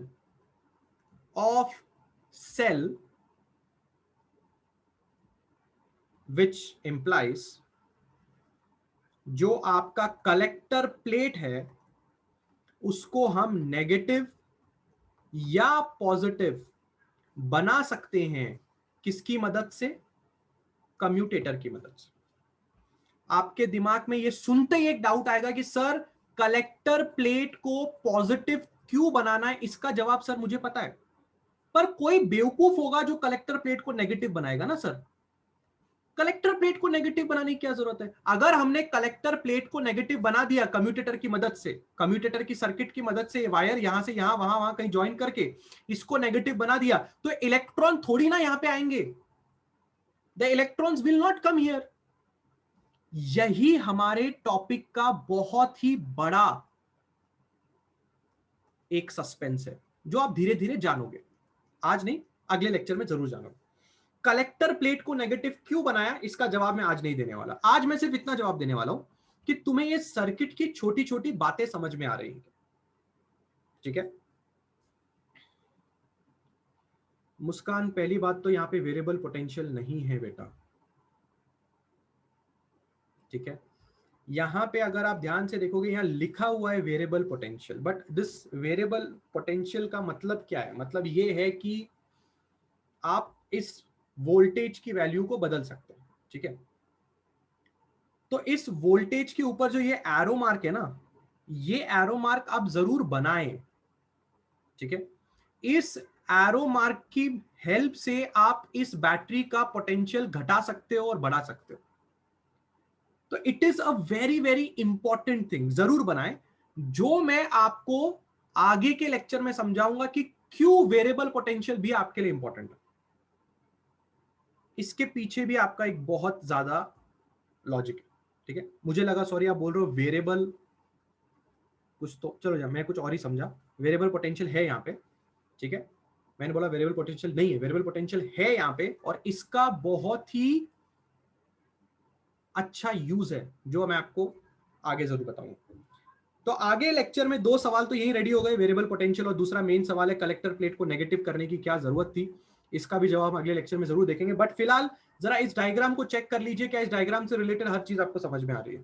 of cell which implies जो आपका कलेक्टर प्लेट है उसको हम नेगेटिव या पॉजिटिव बना सकते हैं। किसकी मदद से? कम्यूटेटर की मदद से। आपके दिमाग में ये सुनते ही एक डाउट आएगा कि सर कलेक्टर प्लेट को पॉजिटिव क्यों बनाना है? इसका जवाब सर मुझे पता है। पर कोई बेवकूफ होगा जो कलेक्टर प्लेट को नेगेटिव बनाएगा ना सर। कलेक्टर प्लेट को नेगेटिव बनाने की क्या जरूरत है? अगर हमने कलेक्टर प्लेट को नेगेटिव बना दिया कम्यूटेटर की मदद से, कम्यूटेटर की सर्किट की मदद से, वायर यहां से यहां वहां वहां कहीं ज्वाइन करके इसको नेगेटिव बना दिया, तो इलेक्ट्रॉन थोड़ी ना यहां पे आएंगे। The electrons will not come here. यही हमारे टॉपिक का बहुत ही बड़ा एक सस्पेंस है, जो आप धीरे धीरे जानोगे। आज नहीं, अगले लेक्चर में जरूर जानोगे। कलेक्टर प्लेट को नेगेटिव क्यों बनाया, इसका जवाब मैं आज नहीं देने वाला। आज मैं सिर्फ इतना जवाब देने वाला हूं कि तुम्हें ये सर्किट की छोटी छोटी बातें समझ में आ रही हैं। ठीक है मुस्कान, पहली बात तो यहां पे वेरिएबल पोटेंशियल नहीं है बेटा। ठीक है, यहां पे अगर आप ध्यान से देखोगे, यहां लिखा हुआ है variable potential, but this variable potential का मतलब क्या है? मतलब ये है कि आप इस वोल्टेज की वैल्यू को बदल सकते हैं। ठीक है, तो इस वोल्टेज के ऊपर जो ये एरो मार्क है ना, ये एरो मार्क आप जरूर बनाएं। ठीक है, इस एरो मार्क की हेल्प से आप इस बैटरी का पोटेंशियल घटा सकते हो और बढ़ा सकते हो। तो it is a very very important thing, जरूर बनाएं। जो मैं आपको आगे के लेक्चर में समझाऊंगा कि क्यों वेरिएबल पोटेंशियल भी आपके लिए इंपॉर्टेंट है। इसके पीछे भी आपका एक बहुत ज्यादा लॉजिक है। ठीक है, मुझे लगा सॉरी आप बोल रहे हो वेरिएबल कुछ, तो चलो जा, मैं कुछ और ही समझा। वेरिएबल पोटेंशियल है यहाँ पे। ठीक है, मैंने बोला वेरिएबल पोटेंशियल नहीं है, वेरिएबल पोटेंशियल है यहाँ पे, और इसका बहुत ही अच्छा यूज है जो मैं आपको आगे जरूर बताऊंगा। तो आगे लेक्चर में दो सवाल तो यही रेडी हो गए, वेरिएबल पोटेंशियल, और दूसरा मेन सवाल है कलेक्टर प्लेट को नेगेटिव करने की क्या जरूरत थी। इसका भी जवाब अगले लेक्चर में जरूर देखेंगे। बट फिलहाल जरा इस डायग्राम को चेक कर लीजिए, क्या इस डायग्राम से रिलेटेड हर चीज आपको समझ में आ रही है?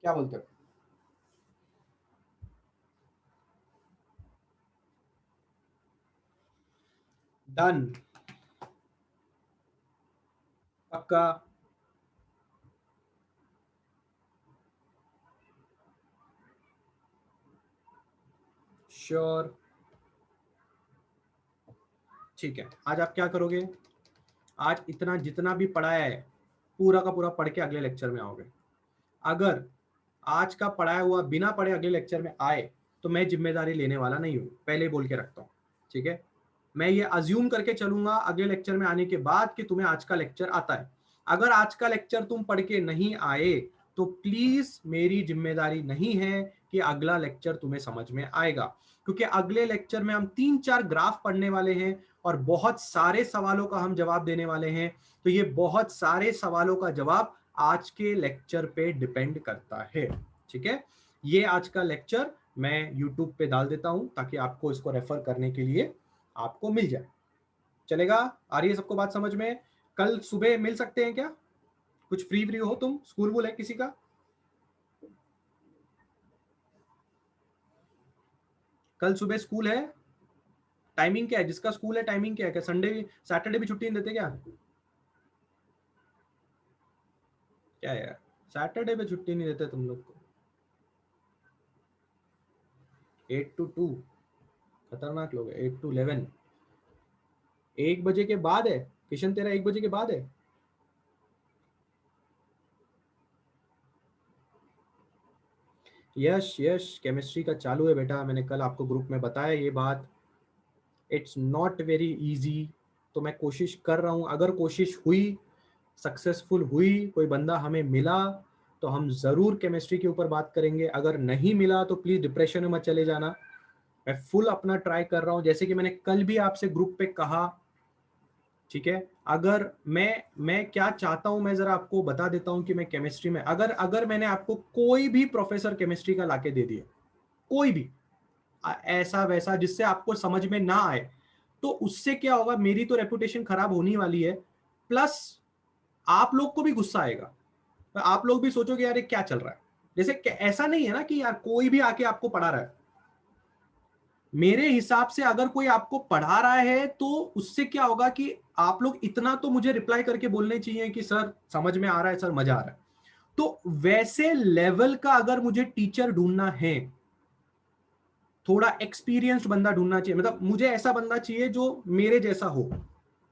क्या बोलते हो? डन? पक्का? श्योर? ठीक है, आज आप क्या करोगे? आज इतना जितना भी पढ़ाया है पूरा का पूरा पढ़ के अगले लेक्चर में आओगे। अगर आज का पढ़ाया हुआ बिना पढ़े अगले लेक्चर में आए तो मैं जिम्मेदारी लेने वाला नहीं हूं, पहले बोल के रखता हूं। ठीक है, मैं ये अज्यूम करके चलूंगा अगले लेक्चर में आने के बाद कि तुम्हें आज का लेक्चर आता है। अगर आज का लेक्चर तुम पढ़ के नहीं आए तो प्लीज मेरी जिम्मेदारी नहीं है कि अगला लेक्चर तुम्हें समझ में आएगा, क्योंकि अगले लेक्चर में हम 3-4 ग्राफ पढ़ने वाले हैं और बहुत सारे सवालों का हम जवाब देने वाले हैं। तो ये बहुत सारे सवालों का जवाब आज के लेक्चर पे डिपेंड करता है। ठीक है, ये आज का लेक्चर मैं YouTube पे डाल देता हूं ताकि आपको इसको रेफर करने के लिए आपको मिल जाए। चलेगा? आ रही है सबको बात समझ में? कल सुबह मिल सकते हैं क्या? कुछ फ्री फ्री हो तुम? स्कूल वूल है किसी का? कल सुबह स्कूल है? टाइमिंग क्या है? जिसका स्कूल है टाइमिंग क्या है? क्या संडे सैटरडे भी छुट्टी नहीं देते क्या? क्या है यार, सैटरडे पे छुट्टी नहीं देते तुम लोग को? 8 to 2 खतरनाक लोग है। 8 to 11 1 बजे के बाद है। किशन तेरा 1 बजे के बाद है? यश यश केमिस्ट्री का चालू है बेटा, मैंने कल आपको ग्रुप में बताया ये बात। It's not very easy. तो मैं कोशिश कर रहा हूँ, अगर कोशिश हुई, सक्सेसफुल हुई, कोई बंदा हमें मिला तो हम ज़रूर केमिस्ट्री के ऊपर बात करेंगे। अगर नहीं मिला तो प्लीज़ डिप्रेशन में मत चले जाना। मैं फुल अपना ट्राई कर रहा हूँ, जैसे कि मैंने कल भी आपसे ग्रुप पे कहा। ठीक है, अगर मैं क्या चाहता हूं, मैं जरा आपको बता देता हूं कि मैं केमिस्ट्री में अगर अगर मैंने आपको कोई भी प्रोफेसर केमिस्ट्री का लाके दे दिया, कोई भी ऐसा वैसा जिससे आपको समझ में ना आए, तो उससे क्या होगा, मेरी तो रेपुटेशन खराब होने वाली है, प्लस आप लोग को भी गुस्सा आएगा। तो आप लोग भी सोचोगे यार ये क्या चल रहा है। जैसे ऐसा नहीं है ना कि यार कोई भी आके आपको पढ़ा रहा है। मेरे हिसाब से अगर कोई आपको पढ़ा रहा है तो उससे क्या होगा कि आप लोग इतना तो मुझे रिप्लाई करके बोलने चाहिए कि सर समझ में आ रहा है, सर मजा आ रहा है। तो वैसे लेवल का अगर मुझे टीचर ढूंढना है थोड़ा एक्सपीरियंस्ड बंदा ढूंढना चाहिए, मतलब मुझे ऐसा बंदा चाहिए जो मेरे जैसा हो,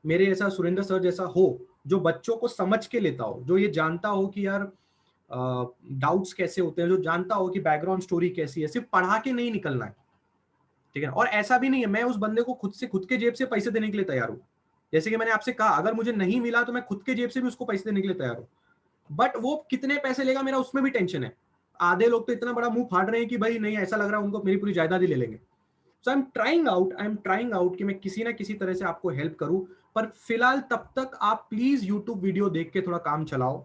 मेरे जैसा सुरेंद्र सर जैसा हो, जो बच्चों को समझ के लेता हो, जो ये जानता हो कि यार डाउट्स कैसे होते हैं, जो जानता हो कि बैकग्राउंड स्टोरी कैसी है, सिर्फ पढ़ा के नहीं निकलना है, ठीक है। और ऐसा भी नहीं है मैं उस बंदे को खुद के जेब से पैसे देने के लिए तैयार हूं, जैसे कि मैंने आपसे कहा अगर मुझे नहीं मिला तो मैं खुद के जेब से भी उसको पैसे देने के लिए तैयार हूं, बट वो कितने पैसे लेगा मेरा उसमें भी टेंशन है। आधे लोग तो इतना बड़ा मुंह फाड़ रहे हैं कि भाई नहीं, ऐसा लग रहा है उनको मेरी पूरी जायदाद ही ले लेंगे। सो आई एम ट्राइंग आउट कि मैं किसी ना किसी तरह से आपको हेल्प करूं, पर फिलहाल तब तक आप प्लीज यूट्यूब वीडियो देख के थोड़ा काम चलाओ।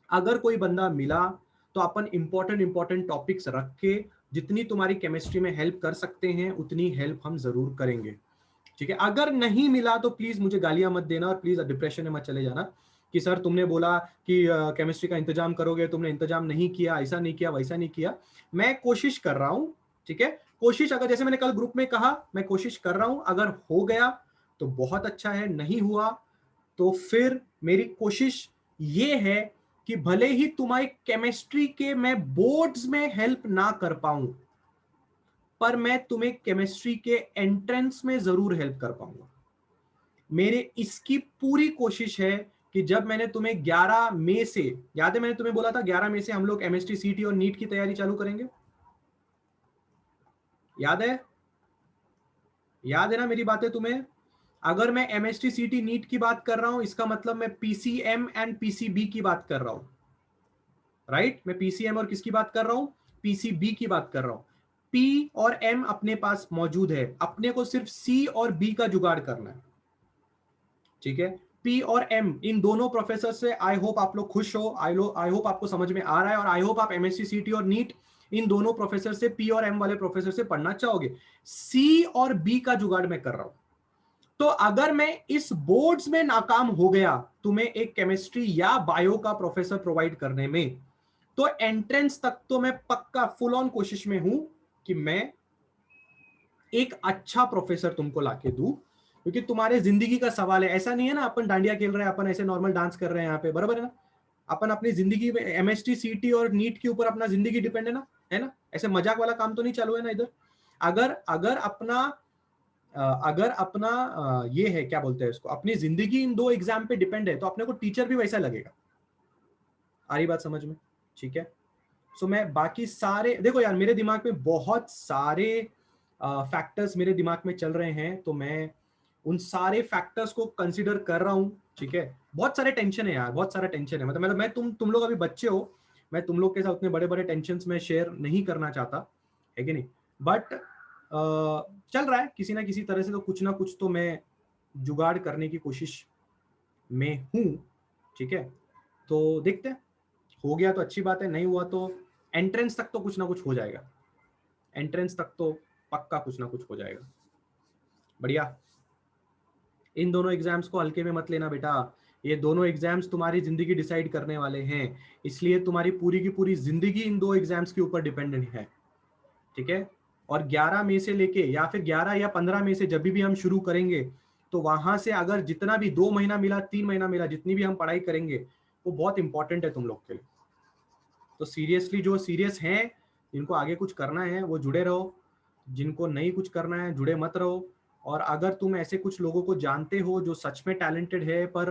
अगर कोई बंदा मिला तो अपन इंपॉर्टेंट टॉपिक्स रख के जितनी तुम्हारी केमिस्ट्री में हेल्प कर सकते हैं उतनी हेल्प हम जरूर करेंगे, ठीक है। अगर नहीं मिला तो प्लीज मुझे गालियां मत देना और प्लीज डिप्रेशन में मत चले जाना कि सर तुमने बोला कि केमिस्ट्री का इंतजाम करोगे, तुमने इंतजाम नहीं किया, ऐसा नहीं किया, वैसा नहीं किया। मैं कोशिश कर रहा हूं, ठीक है। कोशिश, अगर जैसे मैंने कल ग्रुप में कहा, मैं कोशिश कर रहा हूं, अगर हो गया तो बहुत अच्छा है, नहीं हुआ तो फिर मेरी कोशिश ये है कि भले ही तुम्हारी केमिस्ट्री के मैं बोर्ड्स में हेल्प ना कर पाऊं, पर मैं तुम्हें केमिस्ट्री के एंट्रेंस में जरूर हेल्प कर पाऊंगा। मेरे इसकी पूरी कोशिश है कि जब मैंने तुम्हें 11 मई से, याद है मैंने तुम्हें बोला था 11 मई से हम लोग एमएसटी सीटी और नीट की तैयारी चालू करेंगे, याद है? याद है ना मेरी बातें तुम्हें? अगर मैं एमएसटी सीटी नीट की बात कर रहा हूं इसका मतलब मैं पीसीएम एंड पीसीबी की बात कर रहा हूं, राइट? मैं पीसीएम और किसकी बात कर रहा हूं? पीसीबी की बात कर रहा हूं। पी और एम अपने पास मौजूद है, अपने को सिर्फ सी और बी का जुगाड़ करना है, ठीक है। पी और एम इन दोनों प्रोफेसर से आई होप आप लोग खुश हो, आई होप आपको समझ में आ रहा है, और आई होप आप एमएससी सीटी और नीट इन दोनों प्रोफेसर से, पी और एम वाले प्रोफेसर से पढ़ना चाहोगे। सी और बी का जुगाड़ मैं कर रहा हूं। तो अगर मैं इस बोर्ड्स में नाकाम हो गया तुम्हें एक केमिस्ट्री या बायो का प्रोफेसर प्रोवाइड करने में, तो एंट्रेंस तक तो मैं पक्का फुल ऑन कोशिश में हूं कि मैं एक अच्छा प्रोफेसर तुमको लाके दूं, क्योंकि तुम्हारे जिंदगी का सवाल है। ऐसा नहीं है ना अपन डांडिया खेल रहे हैं, अपन ऐसे नॉर्मल डांस कर रहे हैं यहाँ पे, बराबर है ना? अपन अपनी जिंदगी में एमएसटी सीटी और नीट के ऊपर अपना जिंदगी डिपेंड है ना? ऐसे मजाक वाला काम तो नहीं चालू है ना इधर? अगर अगर अपना ये है, क्या बोलते हैं इसको, अपनी जिंदगी इन 2 एग्जाम पे डिपेंड है, तो अपने को टीचर भी वैसा लगेगा। आ रही बात समझ में? ठीक है। सो मैं बाकी सारे, देखो यार मेरे दिमाग में बहुत सारे फैक्टर्स मेरे दिमाग में चल रहे हैं, तो मैं उन सारे फैक्टर्स को कंसीडर कर रहा हूं, ठीक है। बहुत सारे टेंशन है यार, बहुत सारा टेंशन है, मतलब मैं तुम लोग अभी बच्चे हो, मैं तुम लोग के साथ उतने बड़े बड़े टेंशन में शेयर नहीं करना चाहता, है कि नहीं? बट चल रहा है किसी ना किसी तरह से, तो कुछ ना कुछ तो मैं जुगाड़ करने की कोशिश में हूं, ठीक है। तो देखते हैं, हो गया तो अच्छी बात है, नहीं हुआ तो एंट्रेंस तक तो कुछ ना कुछ हो जाएगा, एंट्रेंस तक तो पक्का कुछ ना कुछ हो जाएगा। बढ़िया। इन दोनों एग्जाम्स को हल्के में मत लेना बेटा, ये दोनों एग्जाम्स तुम्हारी जिंदगी डिसाइड करने वाले हैं, इसलिए तुम्हारी पूरी की पूरी जिंदगी इन 2 एग्जाम्स के ऊपर डिपेंडेंट है, ठीक है। और 11 मई से लेके, या फिर 11 या 15 मई से जब भी हम शुरू करेंगे, तो वहां से अगर जितना भी 2 महीना मिला, 3 महीना मिला, जितनी भी हम पढ़ाई करेंगे वो बहुत इंपॉर्टेंट है तुम लोग के लिए। तो सीरियसली जो सीरियस हैं, जिनको आगे कुछ करना है वो जुड़े रहो, जिनको नहीं कुछ करना है जुड़े मत रहो। और अगर तुम ऐसे कुछ लोगों को जानते हो जो सच में टैलेंटेड है, पर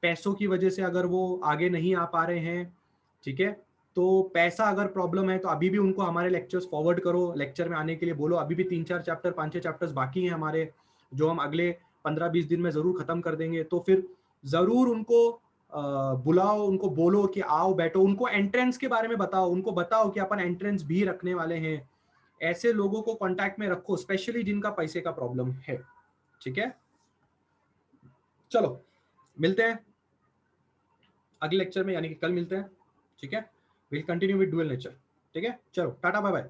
पैसों की वजह से अगर वो आगे नहीं आ पा रहे हैं, ठीक है, तो पैसा अगर प्रॉब्लम है तो अभी भी उनको हमारे लेक्चर्स फॉरवर्ड करो, लेक्चर में आने के लिए बोलो। अभी भी 3-4 चैप्टर, 5-6 चैप्टर्स बाकी हैं हमारे, जो हम अगले 15-20 दिन में जरूर खत्म कर देंगे। तो फिर जरूर उनको बुलाओ, उनको बोलो कि आओ बैठो, उनको एंट्रेंस के बारे में बताओ, उनको बताओ कि अपन एंट्रेंस भी रखने वाले हैं। ऐसे लोगों को कांटेक्ट में रखो, स्पेशली जिनका पैसे का प्रॉब्लम है, ठीक है। चलो मिलते हैं अगले लेक्चर में, यानी कि कल मिलते हैं, ठीक है। Will continue with dual nature, ठीक है। चलो टाटा बाय बाय।